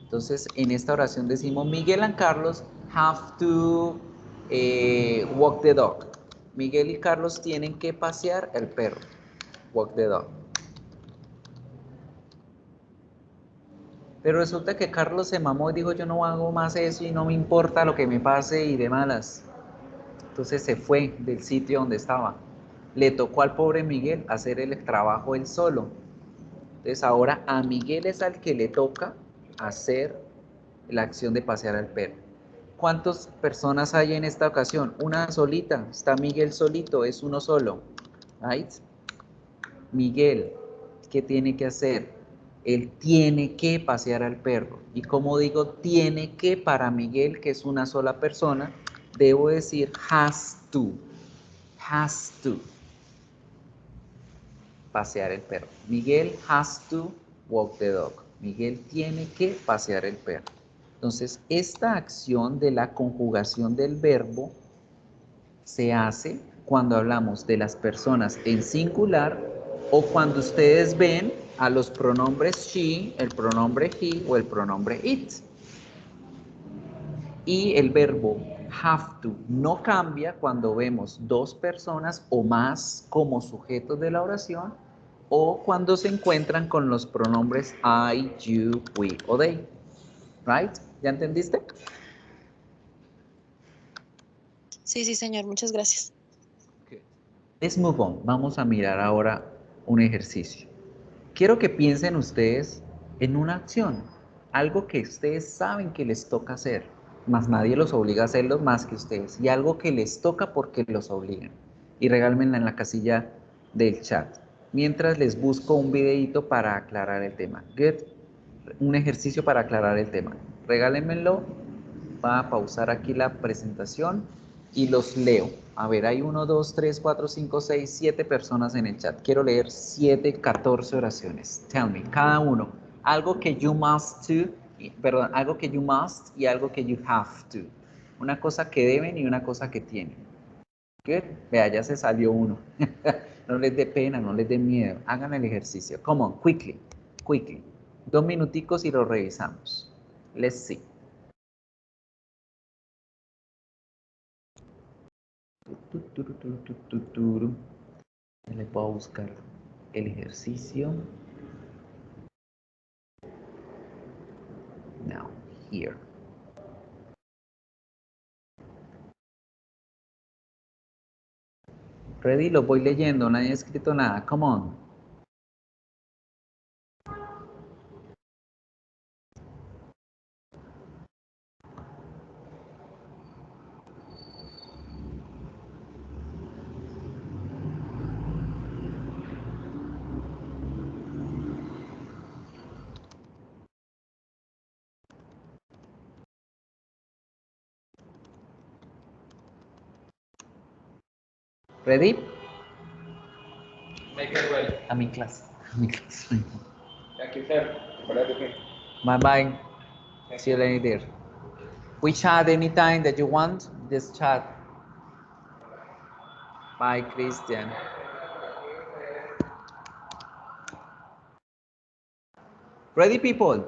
S1: Entonces, en esta oración decimos Miguel and Carlos have to walk the dog. Miguel y Carlos tienen que pasear el perro. Walk the dog. Pero resulta que Carlos se mamó y dijo, yo no hago más eso y no me importa lo que me pase y de malas. Entonces se fue del sitio donde estaba. Le tocó al pobre Miguel hacer el trabajo él solo. Entonces ahora a Miguel es al que le toca hacer la acción de pasear al perro. ¿Cuántas personas hay en esta ocasión? Una solita. Está Miguel solito, es uno solo. Right? Miguel, ¿qué tiene que hacer? Él tiene que pasear al perro. Y como digo, tiene que para Miguel, que es una sola persona, debo decir has to. Has to. Pasear el perro. Miguel has to walk the dog. Miguel tiene que pasear el perro. Entonces, esta acción de la conjugación del verbo se hace cuando hablamos de las personas en singular o cuando ustedes ven a los pronombres she, el pronombre he o el pronombre it. Y el verbo have to no cambia cuando vemos dos personas o más como sujetos de la oración o cuando se encuentran con los pronombres I, you, we o they. Right? ¿Ya entendiste?
S2: Sí, sí, señor, muchas gracias.
S1: Let's move on. Vamos a mirar ahora un ejercicio. Quiero que piensen ustedes en una acción, algo que ustedes saben que les toca hacer, más nadie los obliga a hacerlo más que ustedes, y algo que les toca porque los obligan. Y regálenmela en la casilla del chat. Mientras les busco un videito para aclarar el tema. Good. Un ejercicio para aclarar el tema. Regálenmelo. Va a pausar aquí la presentación y los leo. A ver, hay 1, 2, 3, 4, 5, 6, 7 personas en el chat. Quiero leer 7, 14 oraciones. Tell me, cada uno. Algo que you must do, perdón, algo que you must y algo que you have to. Una cosa que deben y una cosa que tienen. Good. Vea, ya se salió uno. No les dé pena, no les dé miedo. Hagan el ejercicio. Come on, quickly, quickly. 2 minuticos y lo revisamos. Let's see. Les voy a buscar el ejercicio. Now, here. Ready, lo voy leyendo, nadie ha escrito nada. Come on. Ready? A mi clase. A mi clase.
S4: Thank you, sir.
S1: Bye bye. See you later. We chat anytime that you want. Just chat. Bye, Christian. Ready, people?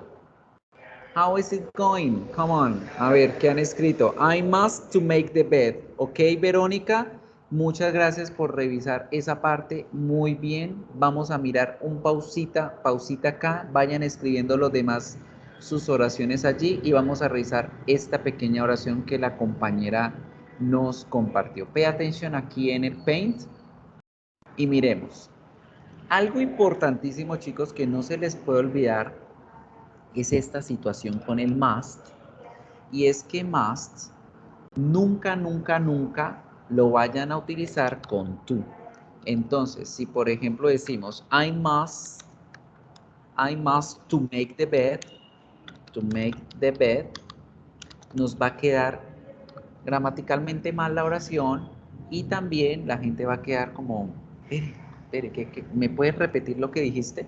S1: How is it going? Come on. A ver, ¿qué han escrito? I must to make the bed. Ok, Verónica. Muchas gracias por revisar esa parte. Muy bien. Vamos a mirar un pausita acá. Vayan escribiendo los demás sus oraciones allí y vamos a revisar esta pequeña oración que la compañera nos compartió. Pay attention aquí en el Paint y miremos. Algo importantísimo, chicos, que no se les puede olvidar es esta situación con el must, y es que must nunca, nunca, nunca lo vayan a utilizar con to. Entonces, si por ejemplo decimos I must to make the bed, nos va a quedar gramaticalmente mal la oración y también la gente va a quedar como, espere, ¿me puedes repetir lo que dijiste?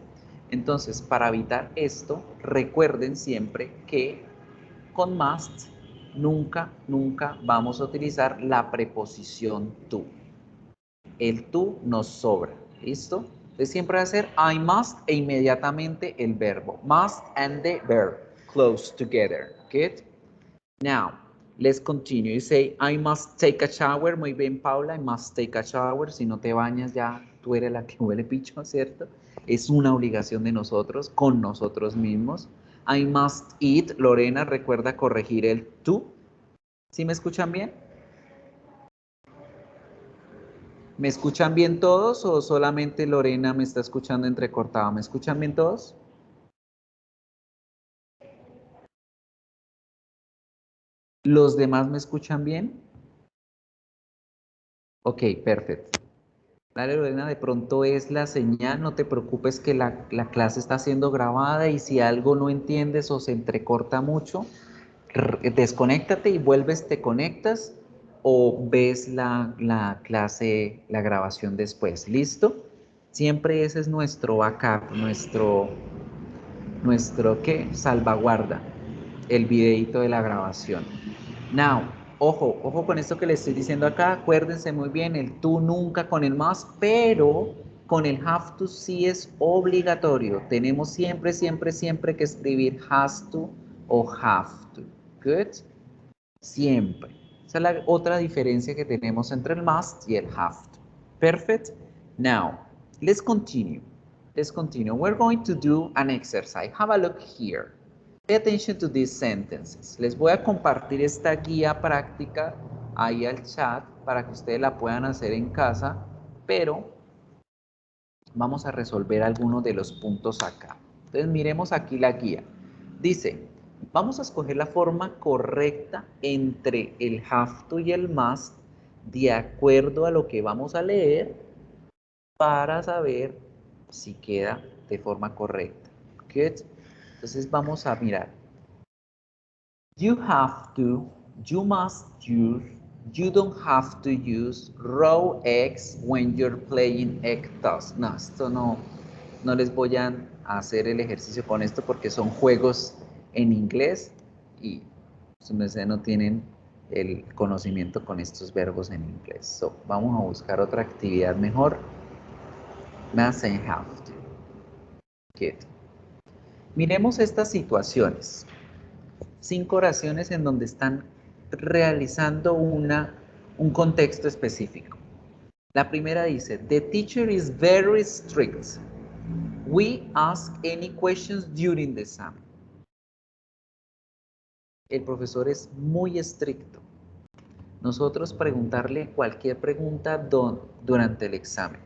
S1: Entonces, para evitar esto, recuerden siempre que con must nunca, nunca vamos a utilizar la preposición to. El to nos sobra, ¿listo? Entonces siempre va a ser I must e inmediatamente el verbo. Must and the verb close together. Good? Now, let's continue. You say, I must take a shower. Muy bien, Paula, I must take a shower. Si no te bañas ya, tú eres la que huele picho, ¿cierto? Es una obligación de nosotros, con nosotros mismos. I must eat. Lorena, recuerda corregir el to. ¿Sí me escuchan bien? ¿Me escuchan bien todos o solamente Lorena me está escuchando entrecortado? ¿Me escuchan bien todos? ¿Los demás me escuchan bien? Ok, perfecto. Dale, Lorena, de pronto es la señal, no te preocupes que la clase está siendo grabada y si algo no entiendes o se entrecorta mucho, desconéctate y vuelves, te conectas o ves la clase, la grabación después. ¿Listo? Siempre ese es nuestro backup, nuestro ¿qué? Salvaguarda, el videito de la grabación. Now, ojo con esto que les estoy diciendo acá, acuérdense muy bien, el to nunca con el must, pero con el have to sí es obligatorio. Tenemos siempre, siempre, siempre que escribir has to o have to. Good? Siempre. Esa es la otra diferencia que tenemos entre el must y el have to. Perfect? Now, let's continue. Let's continue. We're going to do an exercise. Have a look here. Pay attention to these sentences. Les voy a compartir esta guía práctica ahí al chat para que ustedes la puedan hacer en casa, pero vamos a resolver algunos de los puntos acá. Entonces miremos aquí la guía. Dice, vamos a escoger la forma correcta entre el have to y el must de acuerdo a lo que vamos a leer para saber si queda de forma correcta. Good. Entonces vamos a mirar. You have to, you must use, you don't have to use raw eggs when you're playing egg toss. No, esto no les voy a hacer el ejercicio con esto porque son juegos en inglés y ustedes no tienen el conocimiento con estos verbos en inglés. So, vamos a buscar otra actividad mejor. Must and have to. Good. Miremos estas situaciones. 5 oraciones en donde están realizando un contexto específico. La primera dice, the teacher is very strict. We ask any questions during the exam. El profesor es muy estricto. Nosotros preguntarle cualquier pregunta durante el examen.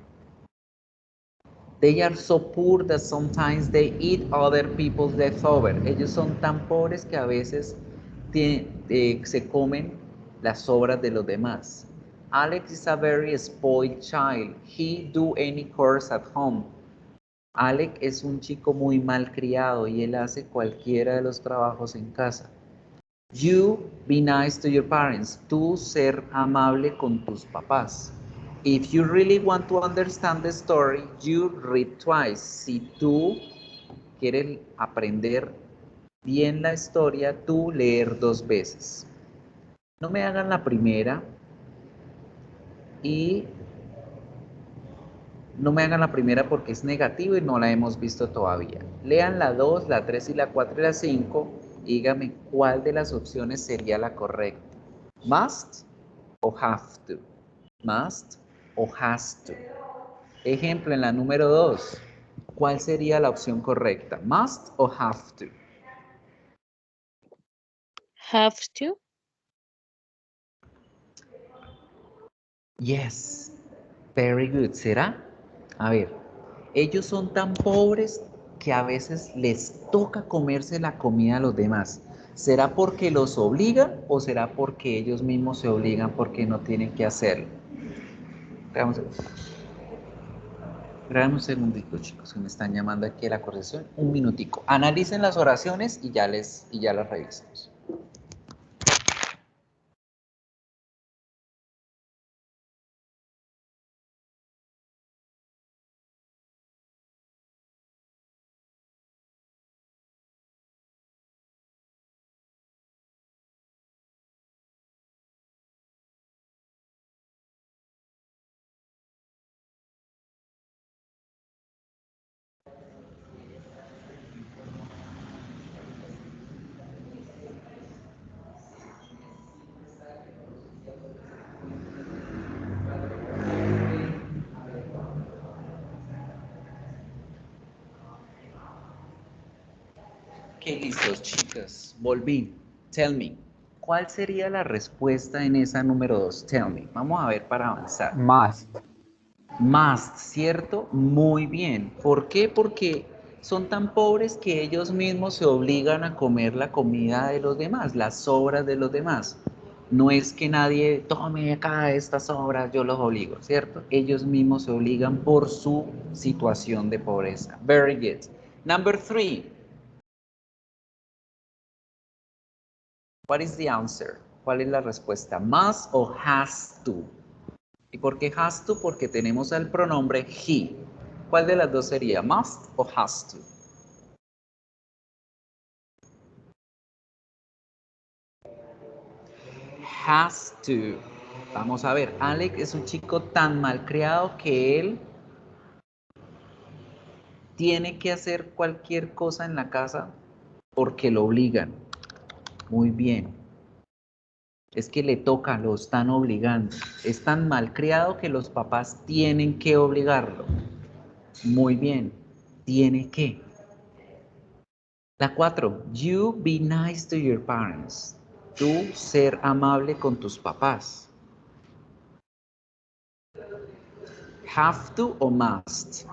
S1: They are so poor that sometimes they eat other people's leftover. Ellos son tan pobres que a veces se comen las sobras de los demás. Alex is a very spoiled child. He do any chores at home. Alex es un chico muy mal criado y él hace cualquiera de los trabajos en casa. You be nice to your parents. Tú ser amable con tus papás. If you really want to understand the story, you read twice. Si tú quieres aprender bien la historia, tú leer 2 veces. No me hagan la primera y no me hagan la primera porque es negativa y no la hemos visto todavía. Lean la 2, la 3 y la 4 y la 5 y díganme cuál de las opciones sería la correcta. Must o have to. Must o has to. Ejemplo, en la número 2, ¿cuál sería la opción correcta? Must o have to.
S2: Have to.
S1: Yes, very good. ¿Será? A ver, ellos son tan pobres que a veces les toca comerse la comida a los demás. ¿Será porque los obligan o será porque ellos mismos se obligan porque no tienen que hacerlo? Espérame un segundito, chicos, que me están llamando aquí a la corrección. Un minutico. Analicen las oraciones y ya las revisamos. Ok, listos, chicas. Volví. Tell me. ¿Cuál sería la respuesta en esa número 2? Tell me. Vamos a ver para avanzar.
S3: Must.
S1: Must, ¿cierto? Muy bien. ¿Por qué? Porque son tan pobres que ellos mismos se obligan a comer la comida de los demás, las sobras de los demás. No es que nadie tome acá estas sobras, yo los obligo, ¿cierto? Ellos mismos se obligan por su situación de pobreza. Very good. Number 3. What is the answer? ¿Cuál es la respuesta? ¿Must o has to? ¿Y por qué has to? Porque tenemos el pronombre he. ¿Cuál de las dos sería? ¿Must o has to? Has to. Vamos a ver, Alex es un chico tan malcriado que él tiene que hacer cualquier cosa en la casa porque lo obligan. Muy bien. Es que le toca, lo están obligando. Es tan malcriado que los papás tienen que obligarlo. Muy bien. Tiene que. La 4. You be nice to your parents. Tú ser amable con tus papás. Have to o must.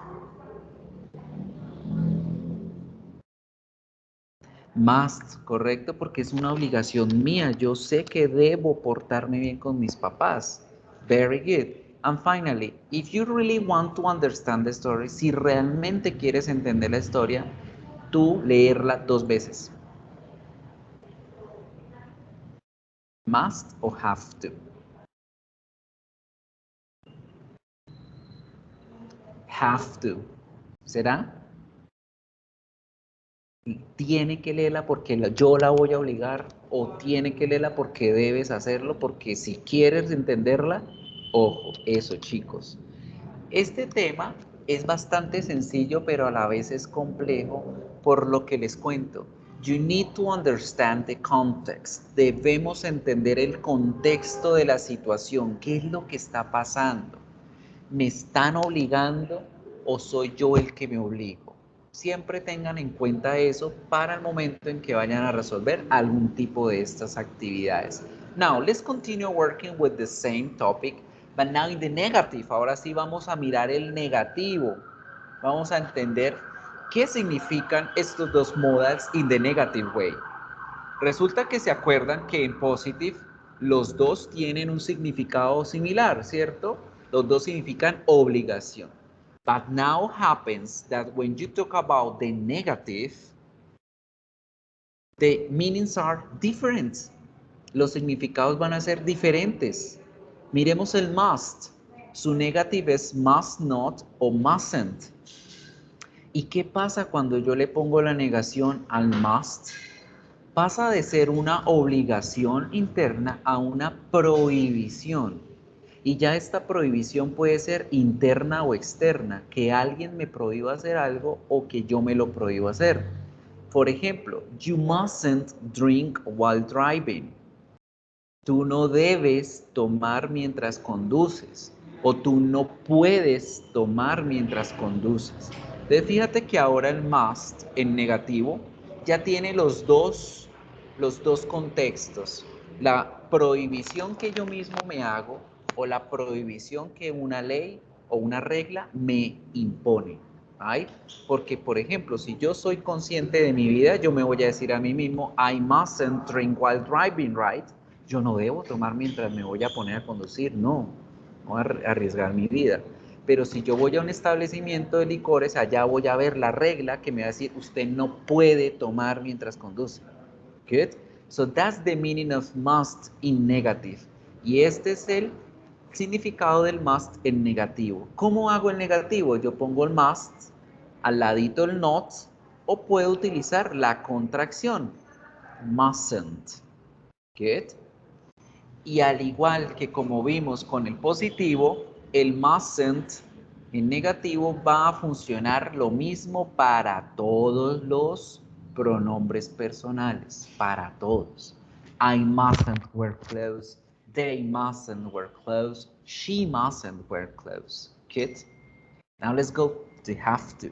S1: Must, correcto, porque es una obligación mía. Yo sé que debo portarme bien con mis papás. Very good. And finally, if you really want to understand the story, si realmente quieres entender la historia, tú leerla 2 veces. Must o have to. Have to. ¿Será? Tiene que leerla porque yo la voy a obligar o tiene que leerla porque debes hacerlo, porque si quieres entenderla, ojo, eso chicos. Este tema es bastante sencillo, pero a la vez es complejo por lo que les cuento. You need to understand the context. Debemos entender el contexto de la situación. ¿Qué es lo que está pasando? ¿Me están obligando o soy yo el que me obligo? Siempre tengan en cuenta eso para el momento en que vayan a resolver algún tipo de estas actividades. Now, let's continue working with the same topic, but now in the negative. Ahora sí vamos a mirar el negativo. Vamos a entender qué significan estos dos modals in the negative way. Resulta que se acuerdan que en positive los dos tienen un significado similar, ¿cierto? Los dos significan obligación. But now happens that when you talk about the negative, the meanings are different. Los significados van a ser diferentes. Miremos el must. Su negative es must not o mustn't. ¿Y qué pasa cuando yo le pongo la negación al must? Pasa de ser una obligación interna a una prohibición. Y ya esta prohibición puede ser interna o externa, que alguien me prohíba hacer algo o que yo me lo prohíbo hacer. Por ejemplo, you mustn't drink while driving. Tú no debes tomar mientras conduces o tú no puedes tomar mientras conduces. Entonces, fíjate que ahora el must en negativo ya tiene los dos contextos. La prohibición que yo mismo me hago o la prohibición que una ley o una regla me impone. ¿Right? Porque, por ejemplo, si yo soy consciente de mi vida, yo me voy a decir a mí mismo, I mustn't drink while driving, right? Yo no debo tomar mientras me voy a poner a conducir, no voy a arriesgar mi vida. Pero si yo voy a un establecimiento de licores, allá voy a ver la regla que me va a decir, usted no puede tomar mientras conduce. Good? So that's the meaning of must in negative. Y este es el significado del must en negativo. ¿Cómo hago el negativo? Yo pongo el must, al ladito el not, o puedo utilizar la contracción, mustn't. Good? Y al igual que como vimos con el positivo, el mustn't en negativo va a funcionar lo mismo para todos los pronombres personales, para todos. I mustn't wear clothes, they mustn't wear clothes, she mustn't wear clothes. Good? Now let's go to have to.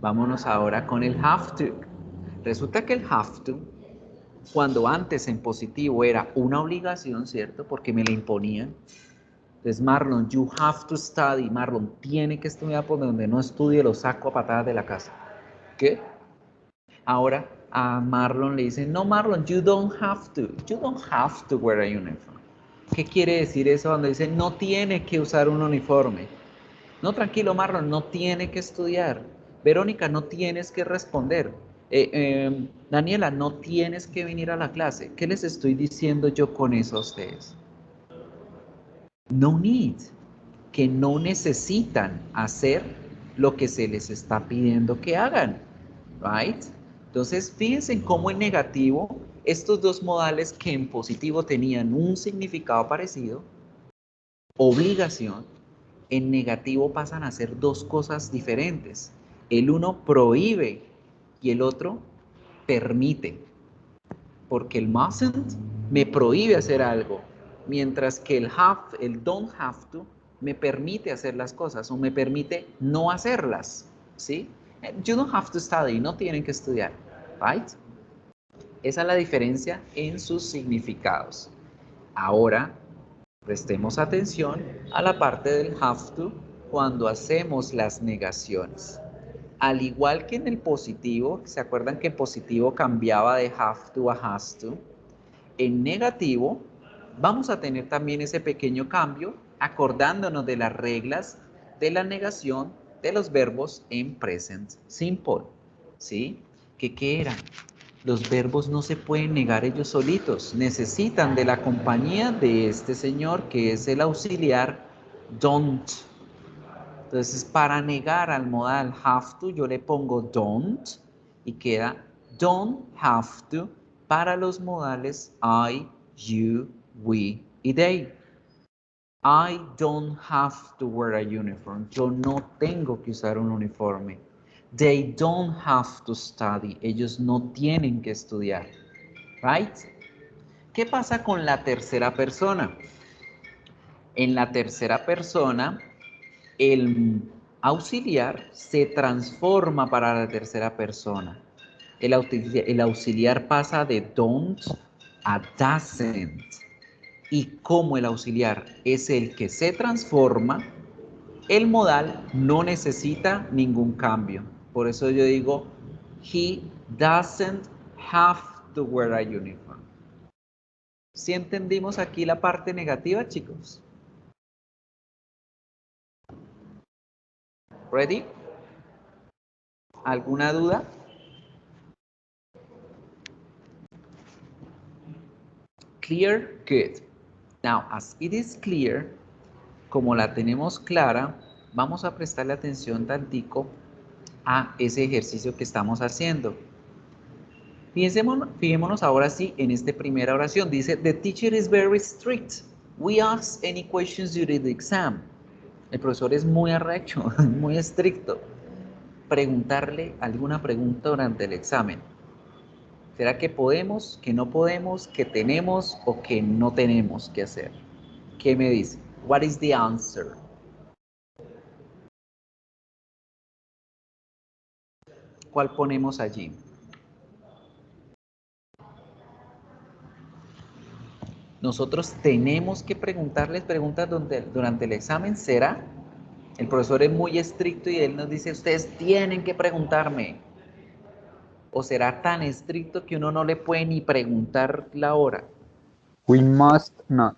S1: Vámonos ahora con el have to. Resulta que el have to, cuando antes en positivo era una obligación, ¿cierto? Porque me la imponían. Entonces, Marlon, you have to study. Marlon tiene que estudiar, por donde no estudie lo saco a patadas de la casa. ¿Qué? Ahora a Marlon le dicen, no, Marlon, you don't have to. You don't have to wear a uniform. ¿Qué quiere decir eso cuando dicen no tiene que usar un uniforme? No, tranquilo, Marlon, no tiene que estudiar. Verónica, no tienes que responder. Daniela, no tienes que venir a la clase. ¿Qué les estoy diciendo yo con eso a ustedes? No need, que no necesitan hacer lo que se les está pidiendo que hagan, right? Entonces, fíjense en cómo en negativo, estos dos modales que en positivo tenían un significado parecido, obligación, en negativo pasan a ser dos cosas diferentes. El uno prohíbe y el otro permite. Porque el mustn't me prohíbe hacer algo, mientras que el don't have to, me permite hacer las cosas o me permite no hacerlas. ¿Sí? You don't have to study, no tienen que estudiar. Right? Esa es la diferencia en sus significados. Ahora, prestemos atención a la parte del have to cuando hacemos las negaciones. Al igual que en el positivo, ¿se acuerdan que positivo cambiaba de have to a has to? En negativo, vamos a tener también ese pequeño cambio, acordándonos de las reglas de la negación de los verbos en present simple. ¿Sí? ¿Qué eran? Los verbos no se pueden negar ellos solitos, necesitan de la compañía de este señor que es el auxiliar don't. Entonces, para negar al modal have to, yo le pongo don't y queda don't have to para los modales I, you, we y they. I don't have to wear a uniform. Yo no tengo que usar un uniforme. They don't have to study. Ellos no tienen que estudiar. Right? ¿Qué pasa con la tercera persona? En la tercera persona, el auxiliar se transforma para la tercera persona. El auxiliar pasa de don't a doesn't. Y como el auxiliar es el que se transforma, el modal no necesita ningún cambio. Por eso yo digo, he doesn't have to wear a uniform. ¿Sí entendimos aquí la parte negativa, chicos? ¿Ready? ¿Alguna duda? Clear? Good. Now, as it is clear, como la tenemos clara, vamos a prestarle atención tantico a ese ejercicio que estamos haciendo. Fijémonos ahora sí en esta primera oración. Dice, the teacher is very strict. We ask any questions during the exam. El profesor es muy arrecho, muy estricto. Preguntarle alguna pregunta durante el examen. ¿Será que podemos, que no podemos, que tenemos o que no tenemos que hacer? ¿Qué me dice? What is the answer? ¿Cuál ponemos allí? Nosotros tenemos que preguntarles preguntas durante el examen, ¿será? El profesor es muy estricto y él nos dice, ustedes tienen que preguntarme. ¿O será tan estricto que uno no le puede ni preguntar la hora?
S3: We must not.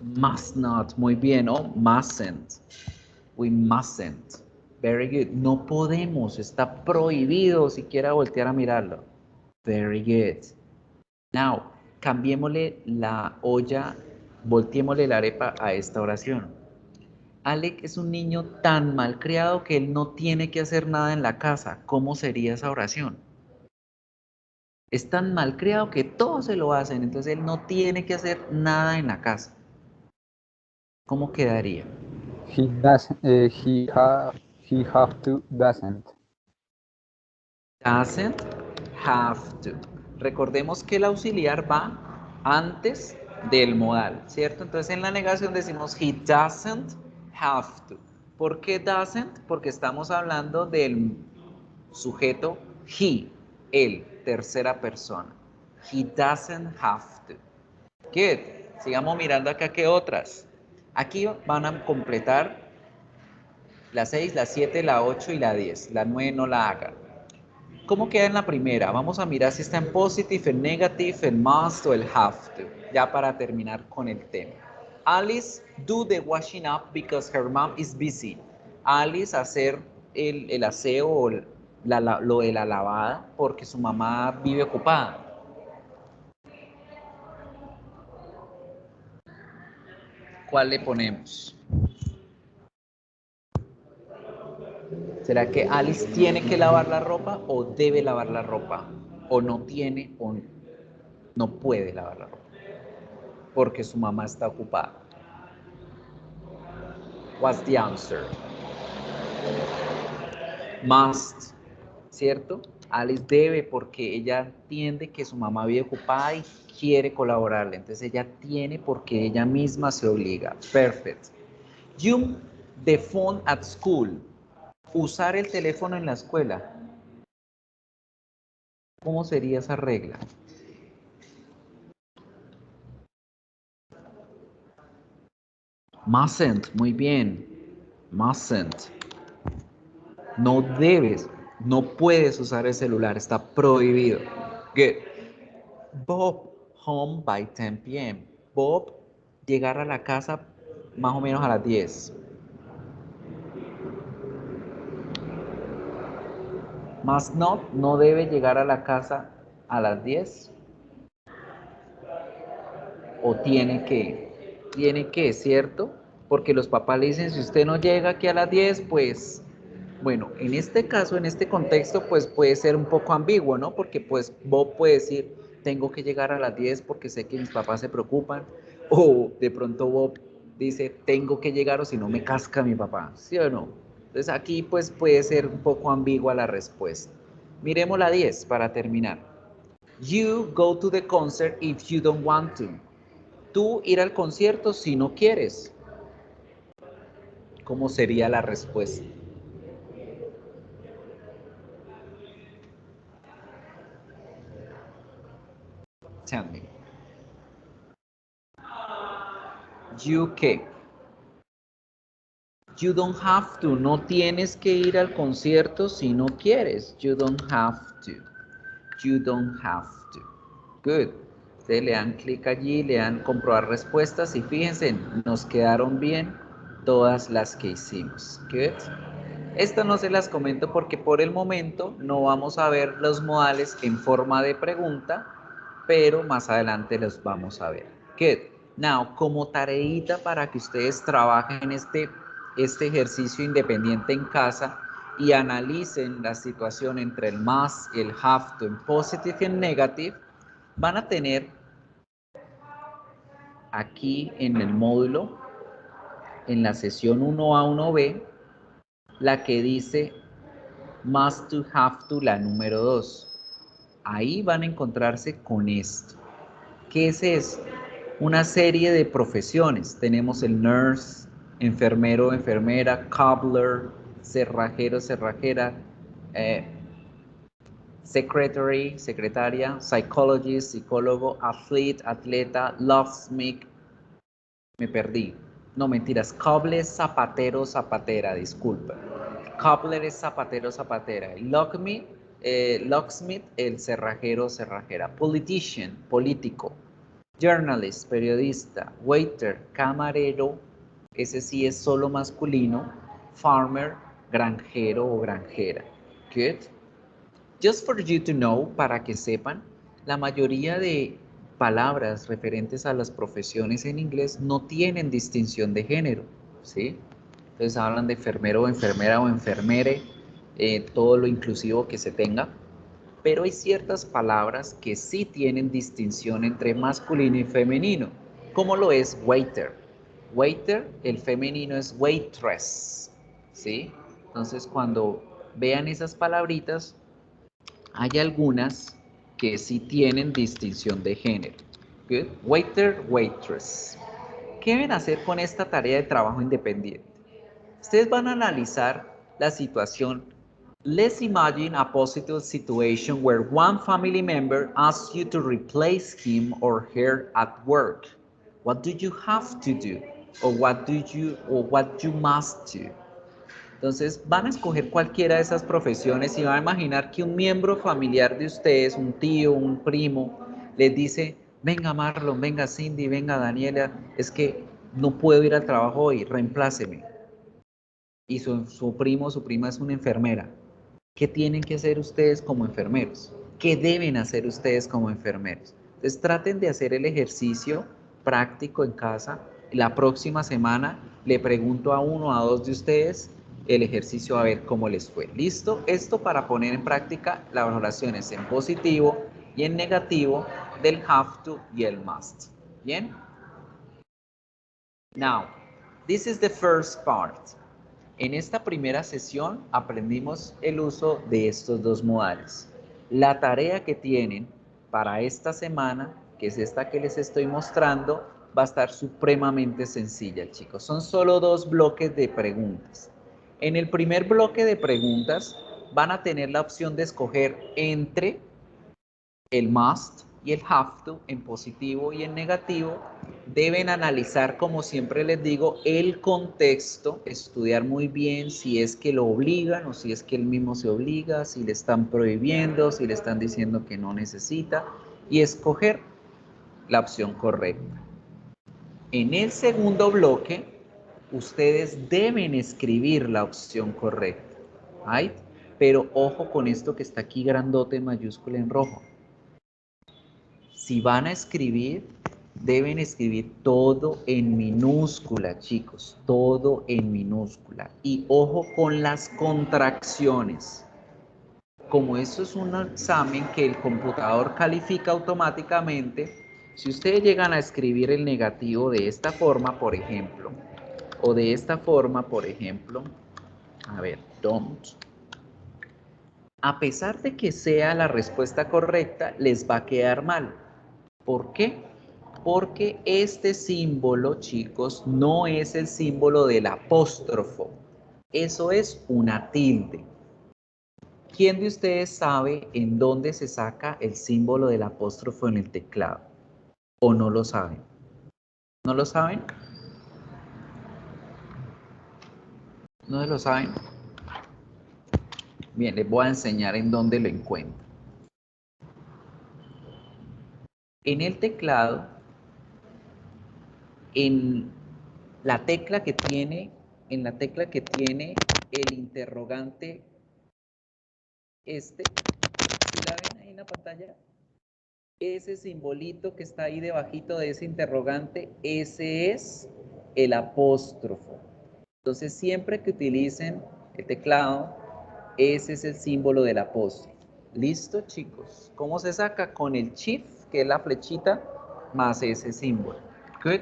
S1: Must not, muy bien, ¿no? Mustn't. We mustn't. Very good. No podemos, está prohibido siquiera voltear a mirarlo. Very good. Now, cambiémosle la olla, volteémosle la arepa a esta oración. Alec es un niño tan malcriado que él no tiene que hacer nada en la casa. ¿Cómo sería esa oración? Es tan malcriado que todos se lo hacen, entonces él no tiene que hacer nada en la casa. ¿Cómo quedaría?
S3: He doesn't. He have to. Doesn't.
S1: Doesn't have to. Recordemos que el auxiliar va antes del modal, ¿cierto? Entonces en la negación decimos he doesn't have to. ¿Por qué doesn't? Porque estamos hablando del sujeto he, él, tercera persona. He doesn't have to. Good. Sigamos mirando acá qué otras. Aquí van a completar la 6, la 7, la 8 y la 10. La 9 no la hagan. ¿Cómo queda en la primera? Vamos a mirar si está en positive, en negative, en must o el have to. Ya para terminar con el tema. Alice do the washing up because her mom is busy. Alice hacer el aseo o lo de la lavada porque su mamá vive ocupada. ¿Cuál le ponemos? ¿Será que Alice tiene que lavar la ropa o debe lavar la ropa? ¿O no tiene o no puede lavar la ropa? Porque su mamá está ocupada. What's the answer? Must, ¿cierto? Alice debe porque ella entiende que su mamá vive ocupada y quiere colaborarle. Entonces ella tiene porque ella misma se obliga. Perfect. Use the phone at school. Usar el teléfono en la escuela. ¿Cómo sería esa regla? Mustn't, muy bien. Mustn't. No debes, no puedes usar el celular, está prohibido. Good. Bob home by 10 p.m. Bob llegar a la casa más o menos a las 10. Must not, no debe llegar a la casa a las 10. O tiene que, ¿cierto? Porque los papás le dicen, si usted no llega aquí a las 10, pues, bueno, en este caso, en este contexto, pues puede ser un poco ambiguo, ¿no? Porque pues Bob puede decir, tengo que llegar a las 10 porque sé que mis papás se preocupan. O de pronto Bob dice, tengo que llegar o si no me casca mi papá, ¿sí o no? Entonces aquí pues puede ser un poco ambigua la respuesta. Miremos la 10 para terminar. You go to the concert if you don't want to. Tú ir al concierto si no quieres. ¿Cómo sería la respuesta? Tell me. You qué? You don't have to. No tienes que ir al concierto si no quieres. You don't have to. You don't have to. Good. Ustedes le dan clic allí, le dan comprobar respuestas y fíjense, nos quedaron bien todas las que hicimos. Good. Estas no se las comento porque por el momento no vamos a ver los modales en forma de pregunta, pero más adelante los vamos a ver. Good. Now, como tareita para que ustedes trabajen este ejercicio independiente en casa y analicen la situación entre el must y el have to en positive y en negative, van a tener aquí en el módulo, en la sesión 1A, 1B, la que dice must to, have to, la número 2. Ahí van a encontrarse con esto. ¿Qué es esto? Una serie de profesiones. Tenemos el nurse, enfermero, enfermera, cobbler, cerrajero, cerrajera, secretary, secretaria, psychologist, psicólogo, athlete, atleta, locksmith. Me perdí. No, mentiras. Cobbler es zapatero, zapatera, disculpa. Cobbler es zapatero, zapatera. Locksmith, locksmith, el cerrajero, cerrajera. Politician, político. Journalist, periodista. Waiter, camarero. Ese sí es solo masculino. Farmer, granjero o granjera. Good. Just for you to know, para que sepan, la mayoría de palabras referentes a las profesiones en inglés no tienen distinción de género, ¿sí? Entonces hablan de enfermero o enfermera o enfermere, todo lo inclusivo que se tenga, pero hay ciertas palabras que sí tienen distinción entre masculino y femenino, como lo es waiter. Waiter, el femenino es waitress, ¿sí? Entonces cuando vean esas palabritas, hay algunas que sí tienen distinción de género. Good. Waiter, waitress. ¿Qué deben hacer con esta tarea de trabajo independiente? Ustedes van a analizar la situación. Let's imagine a possible situation where one family member asks you to replace him or her at work. What do you have to do? Or what you must do? Entonces van a escoger cualquiera de esas profesiones y van a imaginar que un miembro familiar de ustedes, un tío, un primo, les dice, venga Marlon, venga Cindy, venga Daniela, es que no puedo ir al trabajo hoy, reempláceme. Y su primo o su prima es una enfermera. ¿Qué tienen que hacer ustedes como enfermeros? ¿Qué deben hacer ustedes como enfermeros? Entonces traten de hacer el ejercicio práctico en casa. La próxima semana le pregunto a uno o a dos de ustedes el ejercicio a ver cómo les fue. ¿Listo? Esto para poner en práctica las oraciones en positivo y en negativo del have to y el must. ¿Bien? Now, this is the first part. En esta primera sesión aprendimos el uso de estos dos modales. La tarea que tienen para esta semana, que es esta que les estoy mostrando, va a estar supremamente sencilla, chicos. Son solo dos bloques de preguntas. En el primer bloque de preguntas van a tener la opción de escoger entre el must y el have to en positivo y en negativo. Deben analizar, como siempre les digo, el contexto, estudiar muy bien si es que lo obligan o si es que él mismo se obliga, si le están prohibiendo, si le están diciendo que no necesita, y escoger la opción correcta. En el segundo bloque, ustedes deben escribir la opción correcta, ¿right? Pero ojo con esto que está aquí grandote en mayúscula en rojo. Si van a escribir, deben escribir todo en minúscula, chicos, todo en minúscula. Y ojo con las contracciones. Como esto es un examen que el computador califica automáticamente, si ustedes llegan a escribir el negativo de esta forma, por ejemplo, o de esta forma, por ejemplo, a ver, don't. A pesar de que sea la respuesta correcta, les va a quedar mal. ¿Por qué? Porque este símbolo, chicos, no es el símbolo del apóstrofo. Eso es una tilde. ¿Quién de ustedes sabe en dónde se saca el símbolo del apóstrofo en el teclado? ¿O no lo saben? ¿No lo saben? ¿No lo saben? Bien, les voy a enseñar en dónde lo encuentro. En el teclado, en la tecla que tiene, el interrogante ¿sí la ven ahí en la pantalla? Ese simbolito que está ahí debajito de ese interrogante, ese es el apóstrofo. Entonces, siempre que utilicen el teclado, ese es el símbolo del apóstrofo. ¿Listo, chicos? ¿Cómo se saca? Con el shift, que es la flechita, más ese símbolo. Good.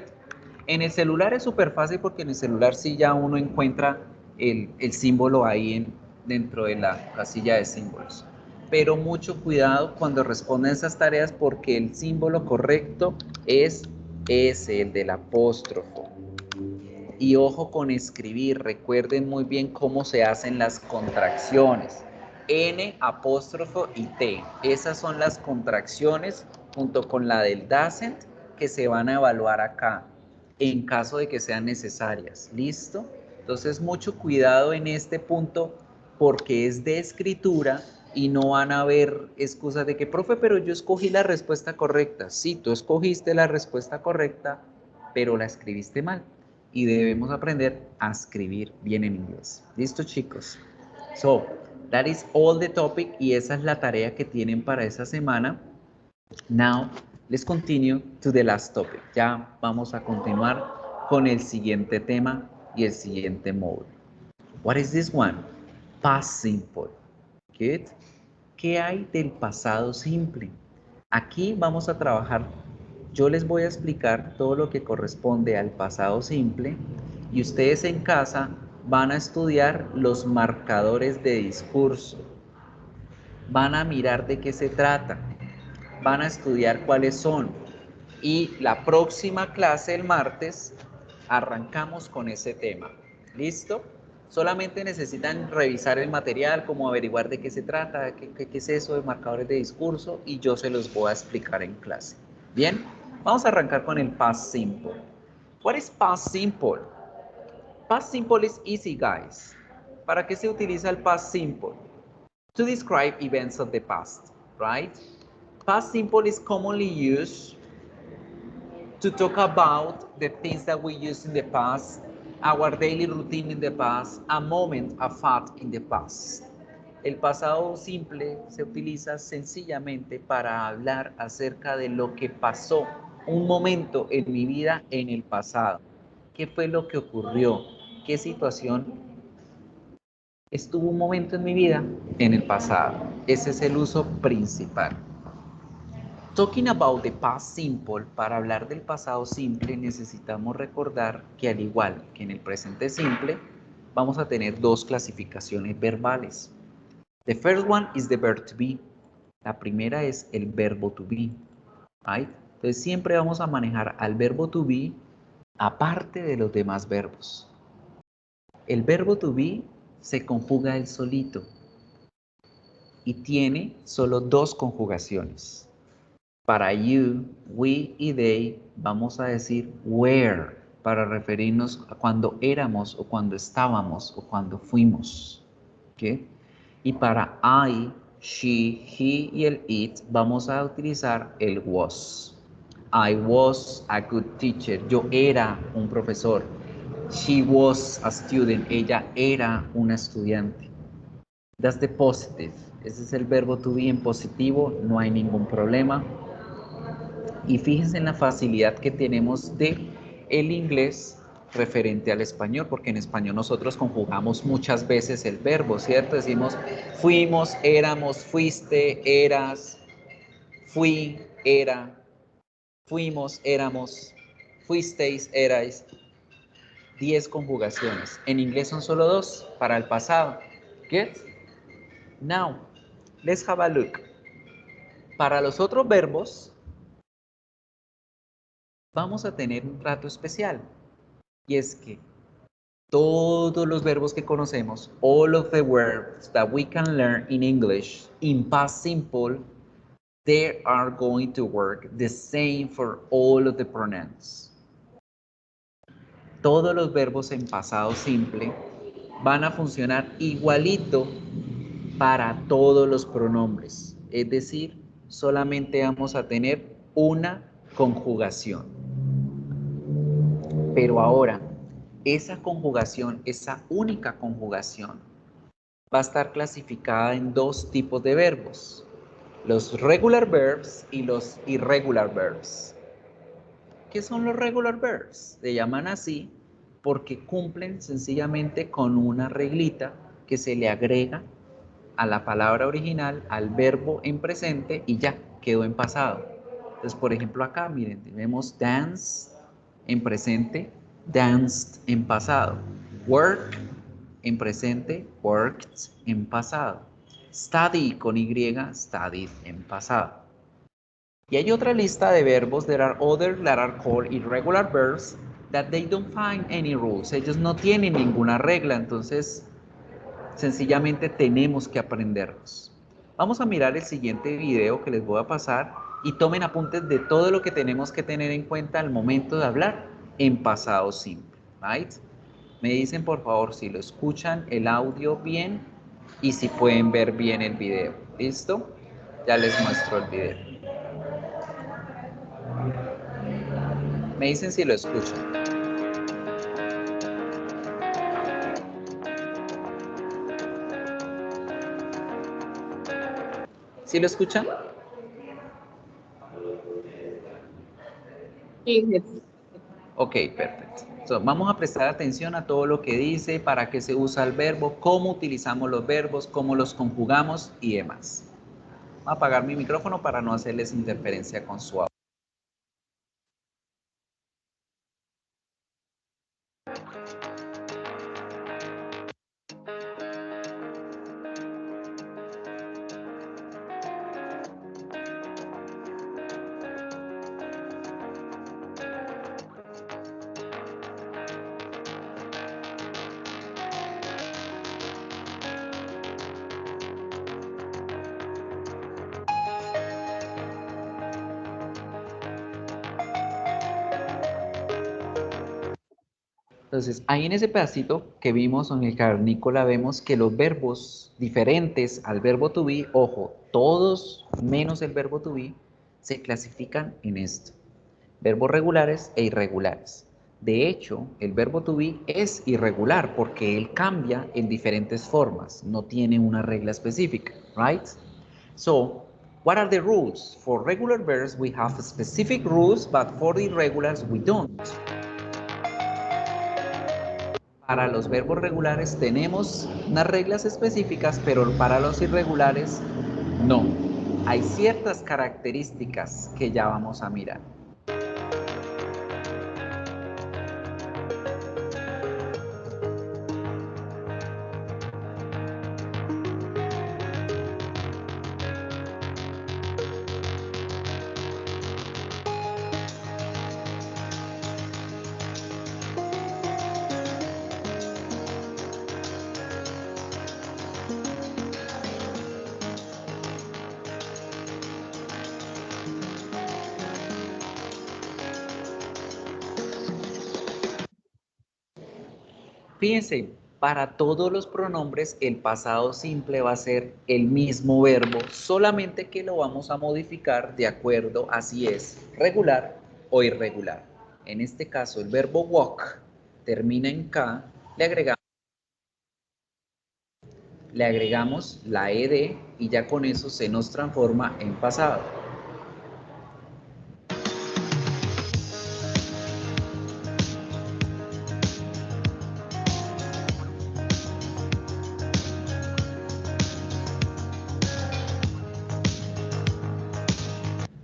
S1: En el celular es súper fácil porque en el celular sí ya uno encuentra el símbolo ahí dentro de la casilla de símbolos. Pero mucho cuidado cuando responden esas tareas porque el símbolo correcto es ese, el del apóstrofo. Y ojo con escribir, recuerden muy bien cómo se hacen las contracciones. N, apóstrofo y T. Esas son las contracciones junto con la del doesn't que se van a evaluar acá en caso de que sean necesarias. ¿Listo? Entonces mucho cuidado en este punto porque es de escritura y no van a haber excusas de que, profe, pero yo escogí la respuesta correcta. Sí, tú escogiste la respuesta correcta, pero la escribiste mal. Y debemos aprender a escribir bien en inglés. ¿Listo, chicos? So, that is all the topic y esa es la tarea que tienen para esa semana. Now, let's continue to the last topic. Ya vamos a continuar con el siguiente tema y el siguiente módulo. What is this one? Past simple. Good. ¿Qué hay del pasado simple? Aquí vamos a trabajar. Yo les voy a explicar todo lo que corresponde al pasado simple y ustedes en casa van a estudiar los marcadores de discurso. Van a mirar de qué se trata. Van a estudiar cuáles son. Y la próxima clase, el martes, arrancamos con ese tema. ¿Listo? Solamente necesitan revisar el material, como averiguar de qué se trata, qué es eso de marcadores de discurso, y yo se los voy a explicar en clase. Bien, vamos a arrancar con el past simple. What is past simple? Past simple is easy, guys. ¿Para qué se utiliza el past simple? To describe events of the past, right? Past simple is commonly used to talk about the things that we used in the past, our daily routine in the past, a moment, a fact in the past. El pasado simple se utiliza sencillamente para hablar acerca de lo que pasó, un momento en mi vida en el pasado. ¿Qué fue lo que ocurrió? ¿Qué situación estuvo un momento en mi vida en el pasado? Ese es el uso principal. Talking about the past simple, para hablar del pasado simple necesitamos recordar que al igual que en el presente simple, vamos a tener dos clasificaciones verbales. The first one is the verb to be. La primera es el verbo to be, right? Entonces siempre vamos a manejar al verbo to be aparte de los demás verbos. El verbo to be se conjuga él solito y tiene solo dos conjugaciones. Para you, we y they vamos a decir were para referirnos a cuando éramos o cuando estábamos o cuando fuimos. ¿Okay? Y para I, she, he y el it vamos a utilizar el was. I was a good teacher. Yo era un profesor. She was a student. Ella era una estudiante. That's the positive. Ese es el verbo to be en positivo. No hay ningún problema. Y fíjense en la facilidad que tenemos de el inglés referente al español, porque en español nosotros conjugamos muchas veces el verbo, ¿cierto? Decimos fuimos, éramos, fuiste, eras, fui, era, fuimos, éramos, fuisteis, erais. 10 conjugaciones. En inglés son solo 2 para el pasado. Get? Now, let's have a look. Para los otros verbos, vamos a tener un trato especial. Y es que todos los verbos que conocemos, all of the verbs that we can learn in English in past simple, they are going to work the same for all of the pronouns. Todos los verbos en pasado simple van a funcionar igualito para todos los pronombres. Es decir, solamente vamos a tener una conjugación. Pero ahora, esa conjugación, esa única conjugación, va a estar clasificada en dos tipos de verbos. Los regular verbs y los irregular verbs. ¿Qué son los regular verbs? Se llaman así porque cumplen sencillamente con una reglita que se le agrega a la palabra original, al verbo en presente y ya, quedó en pasado. Entonces, por ejemplo, acá, miren, tenemos dance en presente, danced en pasado. Work en presente, worked en pasado. Study con Y, studied en pasado. Y hay otra lista de verbos. There are other that are called irregular verbs that they don't find any rules. Ellos no tienen ninguna regla, entonces sencillamente tenemos que aprenderlos. Vamos a mirar el siguiente video que les voy a pasar y tomen apuntes de todo lo que tenemos que tener en cuenta al momento de hablar en pasado simple. Right? Me dicen por favor si lo escuchan el audio bien y si pueden ver bien el video. ¿Listo? Ya les muestro el video. Me dicen si lo escuchan. ¿Sí lo escuchan? Ok, perfecto. So, vamos a prestar atención a todo lo que dice, para qué se usa el verbo, cómo utilizamos los verbos, cómo los conjugamos y demás. Voy a apagar mi micrófono para no hacerles interferencia con su audio. Entonces, ahí en ese pedacito que vimos en el cavernícola, vemos que los verbos diferentes al verbo to be, ojo, todos menos el verbo to be, se clasifican en esto: verbos regulares e irregulares. De hecho, el verbo to be es irregular porque él cambia en diferentes formas, no tiene una regla específica, right? So, what are the rules? For regular verbs, we have specific rules, but for the irregulars, we don't. Para los verbos regulares tenemos unas reglas específicas, pero para los irregulares no. Hay ciertas características que ya vamos a mirar. Fíjense, para todos los pronombres el pasado simple va a ser el mismo verbo, solamente que lo vamos a modificar de acuerdo a si es regular o irregular. En este caso, el verbo walk termina en K, le agregamos la ed y ya con eso se nos transforma en pasado.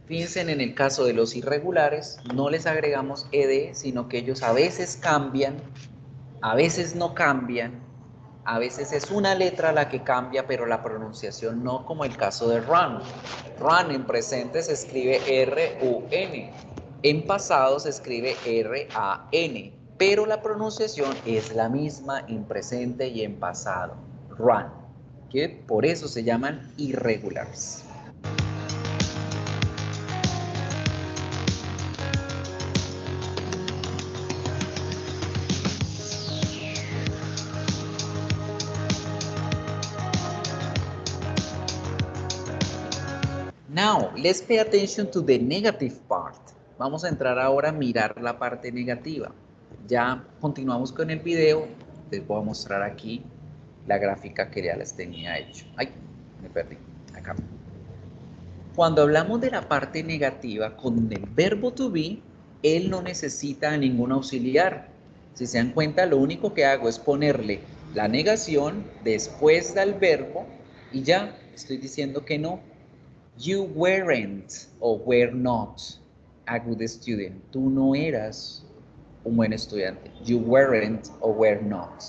S1: Fíjense, en el caso de los irregulares, no les agregamos ed, sino que ellos a veces cambian, a veces no cambian, a veces es una letra la que cambia, pero la pronunciación no, como el caso de run. Run en presente se escribe R-U-N, en pasado se escribe R-A-N, pero la pronunciación es la misma en presente y en pasado. Run, que por eso se llaman irregulares. Now, let's pay attention to the negative part. Vamos a entrar ahora a mirar la parte negativa. Ya continuamos con el video. Les voy a mostrar aquí la gráfica que ya les tenía hecho. Ay, me perdí. Acá. Cuando hablamos de la parte negativa, con el verbo to be, él no necesita ningún auxiliar. Si se dan cuenta, lo único que hago es ponerle la negación después del verbo y ya estoy diciendo que no. You weren't or were not a good student. Tú no eras un buen estudiante. You weren't or were not.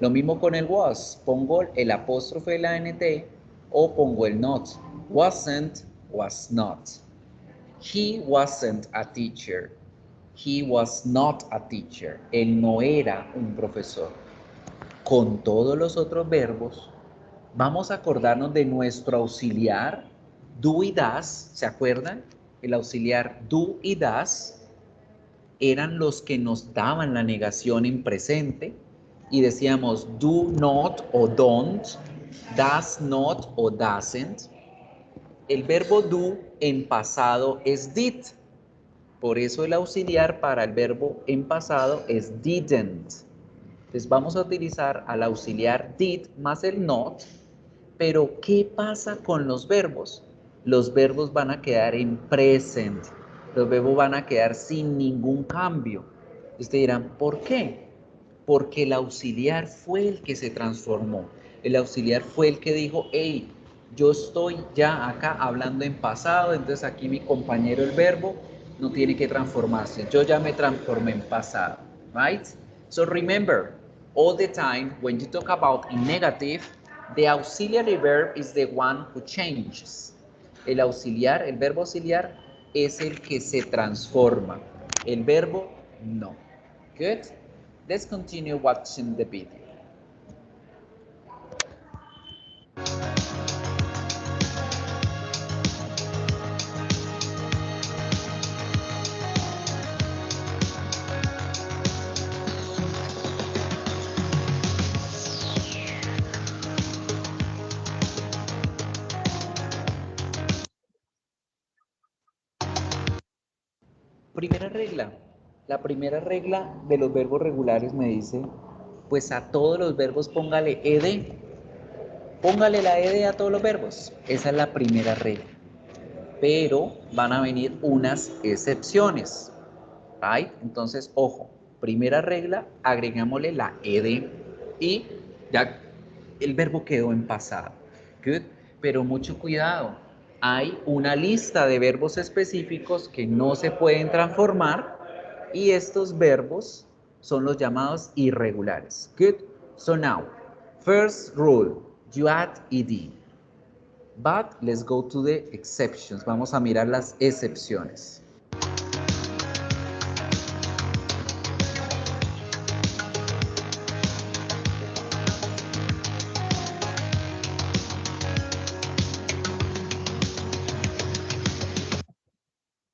S1: Lo mismo con el was. Pongo el apóstrofe de la nt o pongo el not. Wasn't, was not. He wasn't a teacher. He was not a teacher. Él no era un profesor. Con todos los otros verbos, vamos a acordarnos de nuestro auxiliar, do y das, ¿se acuerdan? El auxiliar do y das eran los que nos daban la negación en presente y decíamos do not o don't, does not o doesn't. El verbo do en pasado es did. Por eso el auxiliar para el verbo en pasado es didn't. Entonces vamos a utilizar al auxiliar did más el not. Pero ¿qué pasa con los verbos? Los verbos van a quedar en present. Los verbos van a quedar sin ningún cambio. Ustedes dirán, ¿por qué? Porque el auxiliar fue el que se transformó. El auxiliar fue el que dijo, hey, yo estoy ya acá hablando en pasado, entonces aquí mi compañero el verbo no tiene que transformarse. Yo ya me transformé en pasado, right? So remember, all the time when you talk about in negative, the auxiliary verb is the one who changes. El auxiliar, el verbo auxiliar es el que se transforma. El verbo no. Good? Let's continue watching the video. Primera regla. La primera regla de los verbos regulares me dice, pues a todos los verbos póngale ed. Póngale la ed a todos los verbos. Esa es la primera regla. Pero van a venir unas excepciones. Right? Entonces, ojo. Primera regla, agregámosle la ed y ya el verbo quedó en pasado. Good. Pero mucho cuidado. Hay una lista de verbos específicos que no se pueden transformar y estos verbos son los llamados irregulares. Good. So now, first rule, you add ed. But let's go to the exceptions. Vamos a mirar las excepciones.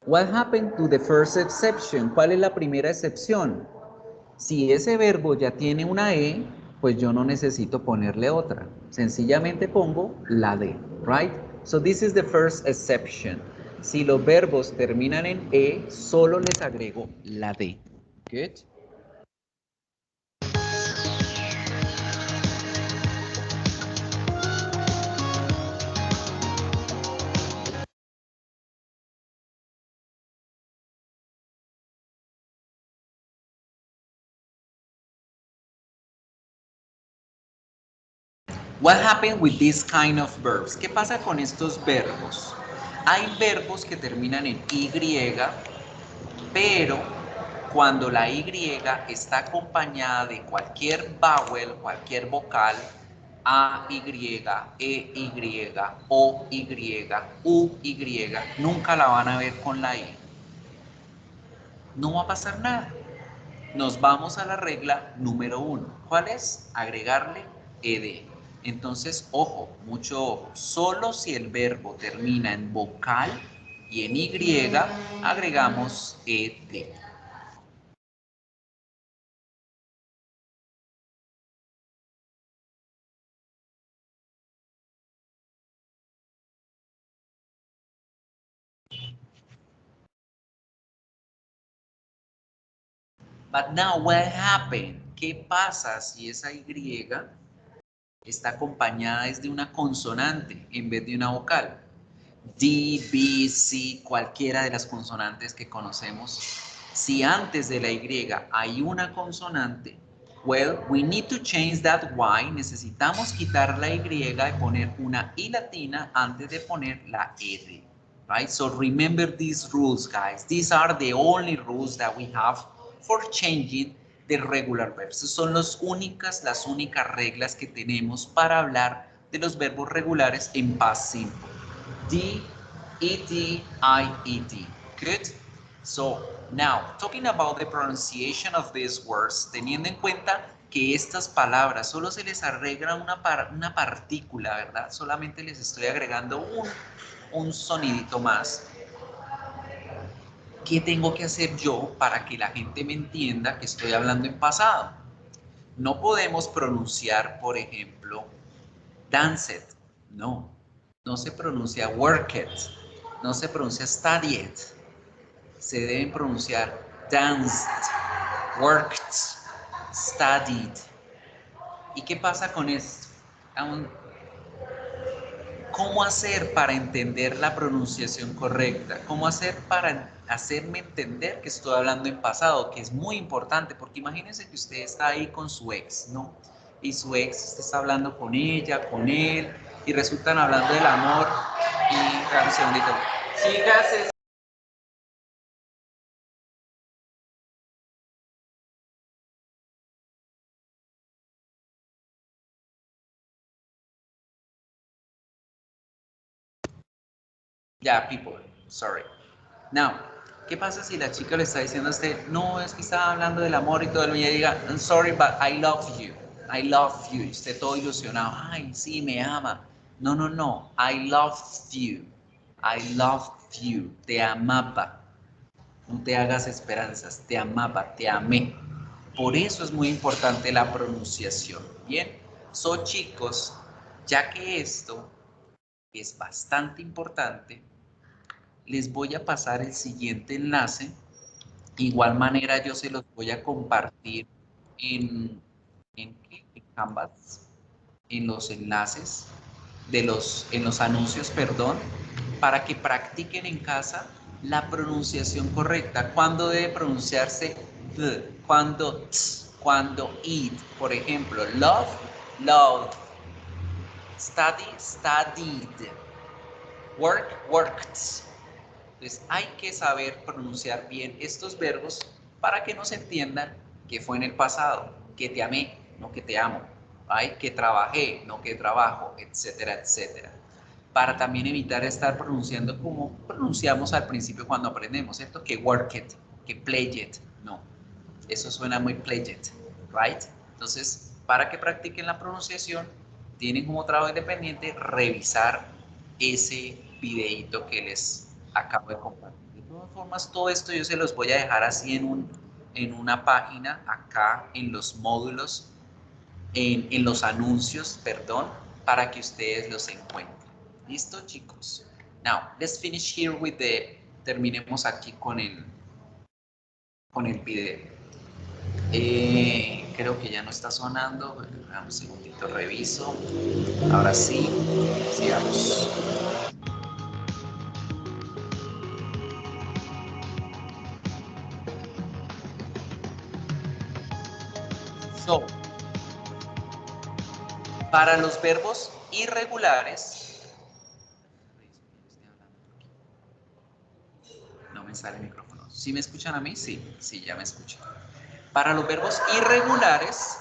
S1: What happened to the first exception? ¿Cuál es la primera excepción? Si ese verbo ya tiene una E, pues yo no necesito ponerle otra. Sencillamente pongo la D, right? So this is the first exception. Si los verbos terminan en E, solo les agrego la D. Good. What happened with this kind of verbs? ¿Qué pasa con estos verbos? Hay verbos que terminan en Y, pero cuando la Y está acompañada de cualquier vowel, cualquier vocal, A, Y, E, Y, O, Y, U, Y, nunca la van a ver con la I. No va a pasar nada. Nos vamos a la regla número 1. ¿Cuál es? Agregarle ed. Entonces, ojo, mucho ojo. Solo si el verbo termina en vocal y en Y, agregamos ed. But now what happened? ¿Qué pasa si esa Y está acompañada de una consonante en vez de una vocal? D, B, C, cualquiera de las consonantes que conocemos. Si antes de la Y hay una consonante, well, we need to change that Y. Necesitamos quitar la Y y poner una I latina antes de poner la R. Right? So remember these rules, guys. These are the only rules that we have for changing the regular verbs. Son las únicas reglas que tenemos para hablar de los verbos regulares en past simple. D, E-D, I-E-D. Good? So, now, talking about the pronunciation of these words, teniendo en cuenta que estas palabras solo se les agrega una partícula, ¿verdad? Solamente les estoy agregando un sonidito más. ¿Qué tengo que hacer yo para que la gente me entienda que estoy hablando en pasado? No podemos pronunciar, por ejemplo, danced. No, no se pronuncia worked. No se pronuncia studied. Se deben pronunciar danced, worked, studied. ¿Y qué pasa con esto? ¿Cómo hacer para entender la pronunciación correcta? ¿Cómo hacer para hacerme entender que estoy hablando en pasado? Que es muy importante, porque imagínense que usted está ahí con su ex, ¿no? Y su ex, usted está hablando con ella, con él, y resultan hablando del amor. Y, dame un segundito. Chicas, ya, people, sorry. Now, ¿qué pasa si la chica le está diciendo a usted, no, es que estaba hablando del amor y todo el día diga, I'm sorry, but I love you. I love you. Y usted todo ilusionado, ay, sí, me ama. No, no, no. I love you. I love you. Te amaba. No te hagas esperanzas. Te amaba, te amé. Por eso es muy importante la pronunciación. Bien, so chicos, ya que esto es bastante importante, les voy a pasar el siguiente enlace. Igual manera yo se los voy a compartir en Canvas, en los enlaces, en los anuncios, perdón, para que practiquen en casa la pronunciación correcta. ¿Cuándo debe pronunciarse the? ¿Cuándo ts? ¿Cuándo it? Por ejemplo, love, loved. Study, studied. Work, worked. Entonces hay que saber pronunciar bien estos verbos para que nos entiendan que fue en el pasado, que te amé, no que te amo, ¿ay? Que trabajé, no que trabajo, etcétera, etcétera. Para también evitar estar pronunciando como pronunciamos al principio cuando aprendemos, ¿cierto? Que work it, que play it, no. Eso suena muy play it, right? Entonces, para que practiquen la pronunciación, tienen como trabajo independiente revisar ese videito que les acabo de compartir. De todas formas, todo esto yo se los voy a dejar así en una página acá en los módulos, en los anuncios, perdón, para que ustedes los encuentren. ¿Listo, chicos? Now, let's finish here with terminemos aquí con el video. Creo que ya no está sonando. Bueno, un segundito, reviso. Ahora sí, sigamos. So, para los verbos irregulares, no me sale el micrófono. ¿Sí me escuchan a mí? Sí, sí, ya me escuchan. Para los verbos irregulares,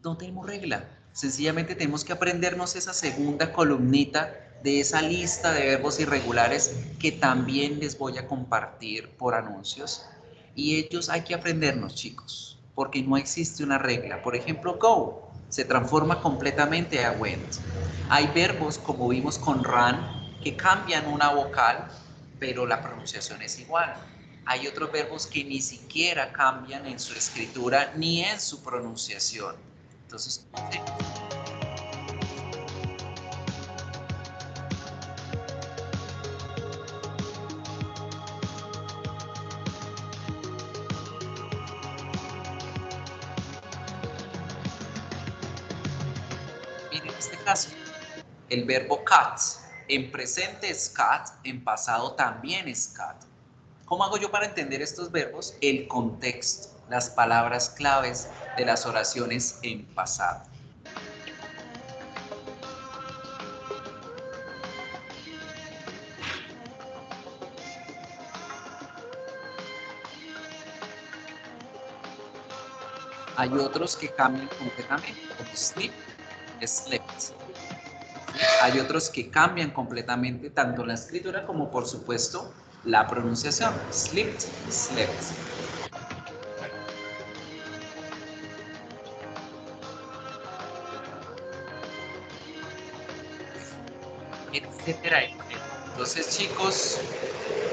S1: no tenemos regla. Sencillamente tenemos que aprendernos esa segunda columnita de esa lista de verbos irregulares que también les voy a compartir por anuncios. Y ellos hay que aprendernos, chicos, porque no existe una regla. Por ejemplo, go se transforma completamente a went. Hay verbos, como vimos con run, que cambian una vocal, pero la pronunciación es igual. Hay otros verbos que ni siquiera cambian en su escritura ni en su pronunciación. Entonces, miren este caso, el verbo cut. En presente es cut, en pasado también es cut. ¿Cómo hago yo para entender estos verbos? El contexto, las palabras claves de las oraciones en pasado. Hay otros que cambian completamente, como sleep, slept. Hay otros que cambian completamente tanto la escritura como, por supuesto, la pronunciación. Slept, slept. Etcétera. Entonces, chicos,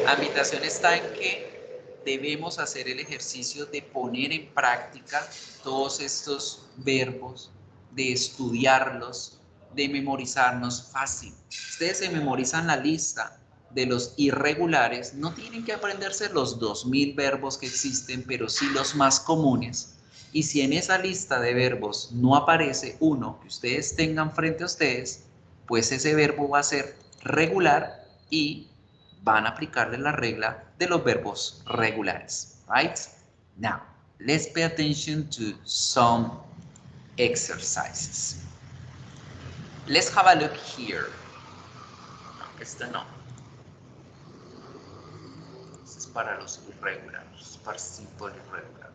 S1: la invitación está en que debemos hacer el ejercicio de poner en práctica todos estos verbos, de estudiarlos, de memorizarnos fácil. Ustedes se memorizan la lista de los irregulares, no tienen que aprenderse los 2000 verbos que existen, pero sí los más comunes. Y si en esa lista de verbos no aparece uno que ustedes tengan frente a ustedes, pues ese verbo va a ser regular y van a aplicarle la regla de los verbos regulares. Right? Now, let's pay attention to some exercises. Let's have a look here. No, este no. Este es para los irregulares, participle irregular.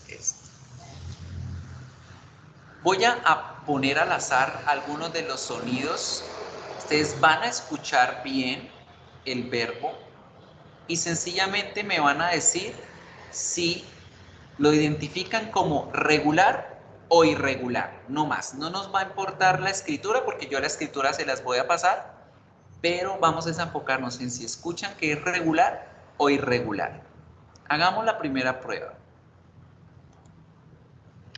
S1: Este. Voy a poner al azar algunos de los sonidos. Ustedes van a escuchar bien el verbo y sencillamente me van a decir si lo identifican como regular o irregular, no más. No nos va a importar la escritura porque yo la escritura se las voy a pasar, pero vamos a enfocarnos en si escuchan que es regular o irregular. Hagamos la primera prueba.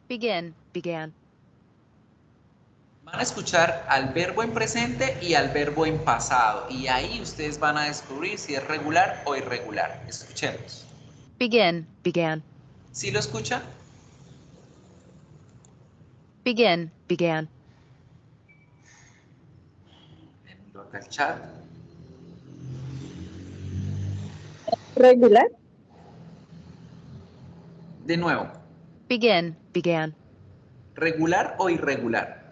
S4: Begin, began.
S1: Van a escuchar al verbo en presente y al verbo en pasado. Y ahí ustedes van a descubrir si es regular o irregular. Escuchemos.
S4: Begin, began.
S1: ¿Sí lo escuchan?
S4: Begin, began.
S1: Miro acá el chat.
S5: Regular.
S1: De nuevo.
S4: Begin, began.
S1: ¿Regular o irregular?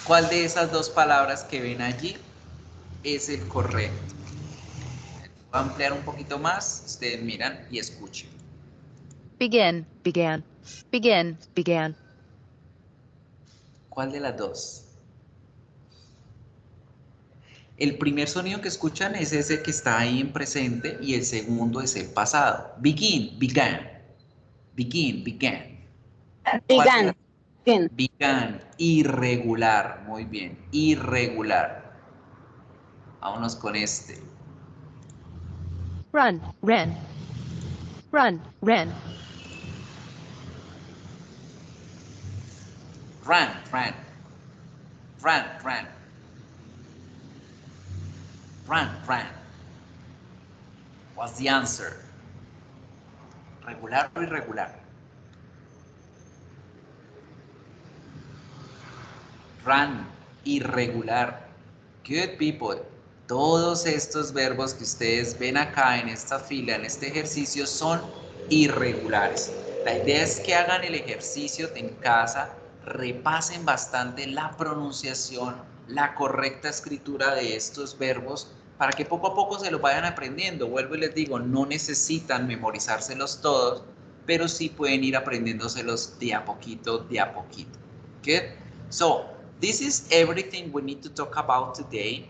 S1: ¿Cuál de esas dos palabras que ven allí es el correcto? Voy a ampliar un poquito más. Ustedes miran y escuchen.
S4: Begin, began. Begin, began.
S1: ¿Cuál de las dos? El primer sonido que escuchan es ese que está ahí en presente y el segundo es el pasado. Begin, began. Begin, began.
S5: Began. Began.
S1: Began, irregular. Muy bien, irregular. Vámonos con este.
S4: Run, ran. Run, ran.
S1: Ran, ran. Ran, ran. Ran, ran. What's the answer? ¿Regular o irregular? Ran, irregular. Good people. Todos estos verbos que ustedes ven acá en esta fila, en este ejercicio, son irregulares. La idea es que hagan el ejercicio en casa, repasen bastante la pronunciación, la correcta escritura de estos verbos, para que poco a poco se los vayan aprendiendo. Vuelvo y les digo, no necesitan memorizárselos todos, pero sí pueden ir aprendiéndoselos de a poquito, de a poquito. Good? So, this is everything we need to talk about today.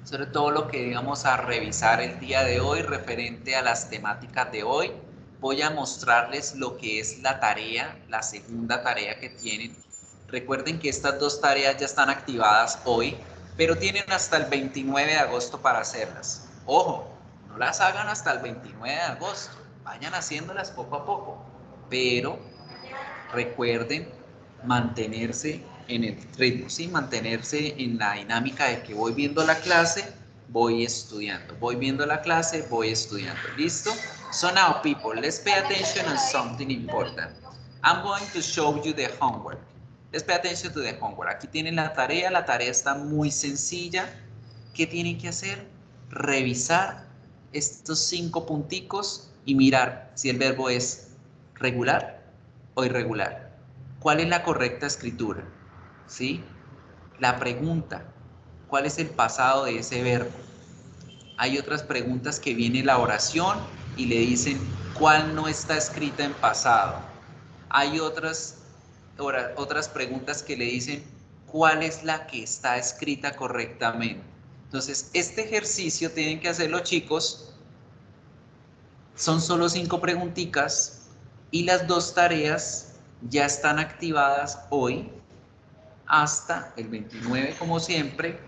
S1: Sobre todo lo que vamos a revisar el día de hoy referente a las temáticas de hoy. Voy a mostrarles lo que es la tarea, la segunda tarea que tienen. Recuerden que estas dos tareas ya están activadas hoy, pero tienen hasta el 29 de agosto para hacerlas. Ojo, no las hagan hasta el 29 de agosto, vayan haciéndolas poco a poco, pero recuerden mantenerse en el ritmo, ¿sí? Mantenerse en la dinámica de que voy viendo la clase, voy estudiando, voy viendo la clase, voy estudiando. ¿Listo? So now, people, let's pay attention on something important. I'm going to show you the homework. Let's pay attention to the homework. Aquí tienen la tarea está muy sencilla. ¿Qué tienen que hacer? Revisar estos 5 punticos y mirar si el verbo es regular o irregular. ¿Cuál es la correcta escritura? ¿Sí? La pregunta, ¿cuál es el pasado de ese verbo? Hay otras preguntas que viene la oración y le dicen cuál no está escrita en pasado. Hay otras preguntas que le dicen cuál es la que está escrita correctamente. Entonces, este ejercicio tienen que hacerlo, chicos. Son solo 5 preguntitas y las 2 tareas ya están activadas hoy hasta el 29, como siempre,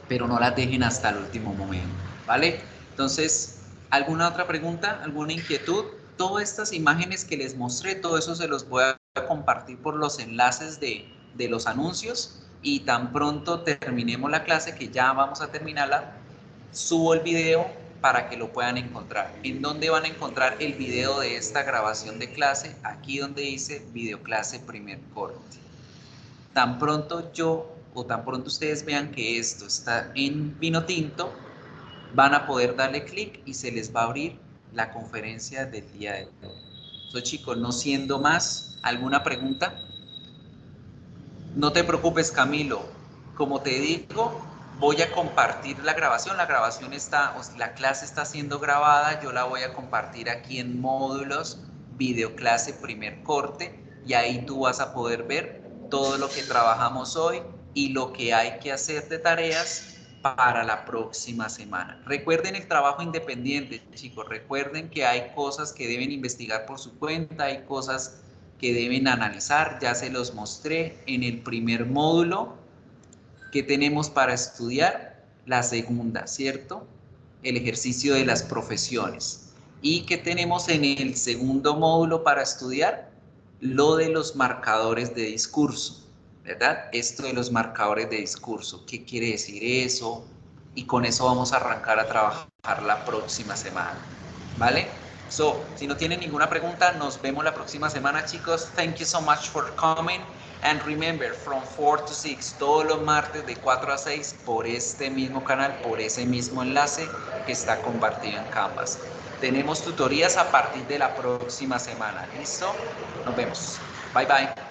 S1: pero no las dejen hasta el último momento, ¿vale? Entonces, ¿alguna otra pregunta? ¿Alguna inquietud? Todas estas imágenes que les mostré, todo eso se los voy a compartir por los enlaces de los anuncios y tan pronto terminemos la clase, que ya vamos a terminarla, subo el video para que lo puedan encontrar. ¿En dónde van a encontrar el video de esta grabación de clase? Aquí donde dice videoclase primer corte. Tan pronto tan pronto ustedes vean que esto está en vino tinto, van a poder darle clic y se les va a abrir la conferencia del día de hoy. So, chicos, no siendo más, ¿alguna pregunta? No te preocupes, Camilo. Como te digo, voy a compartir la grabación. La clase está siendo grabada. Yo la voy a compartir aquí en módulos, videoclase primer corte, y ahí tú vas a poder ver todo lo que trabajamos hoy y lo que hay que hacer de tareas para la próxima semana. Recuerden el trabajo independiente, chicos. Recuerden que hay cosas que deben investigar por su cuenta, hay cosas que deben analizar. Ya se los mostré en el primer módulo que tenemos para estudiar, la segunda, ¿cierto? El ejercicio de las profesiones. Y que tenemos en el segundo módulo para estudiar lo de los marcadores de discurso, ¿verdad? Esto de los marcadores de discurso, ¿qué quiere decir eso? Y con eso vamos a arrancar a trabajar la próxima semana, ¿vale? So, si no tienen ninguna pregunta, nos vemos la próxima semana, chicos. Thank you so much for coming. And remember, from 4 to 6, todos los martes de 4 a 6, por este mismo canal, por ese mismo enlace que está compartido en Canvas. Tenemos tutorías a partir de la próxima semana. ¿Listo? Nos vemos. Bye, bye.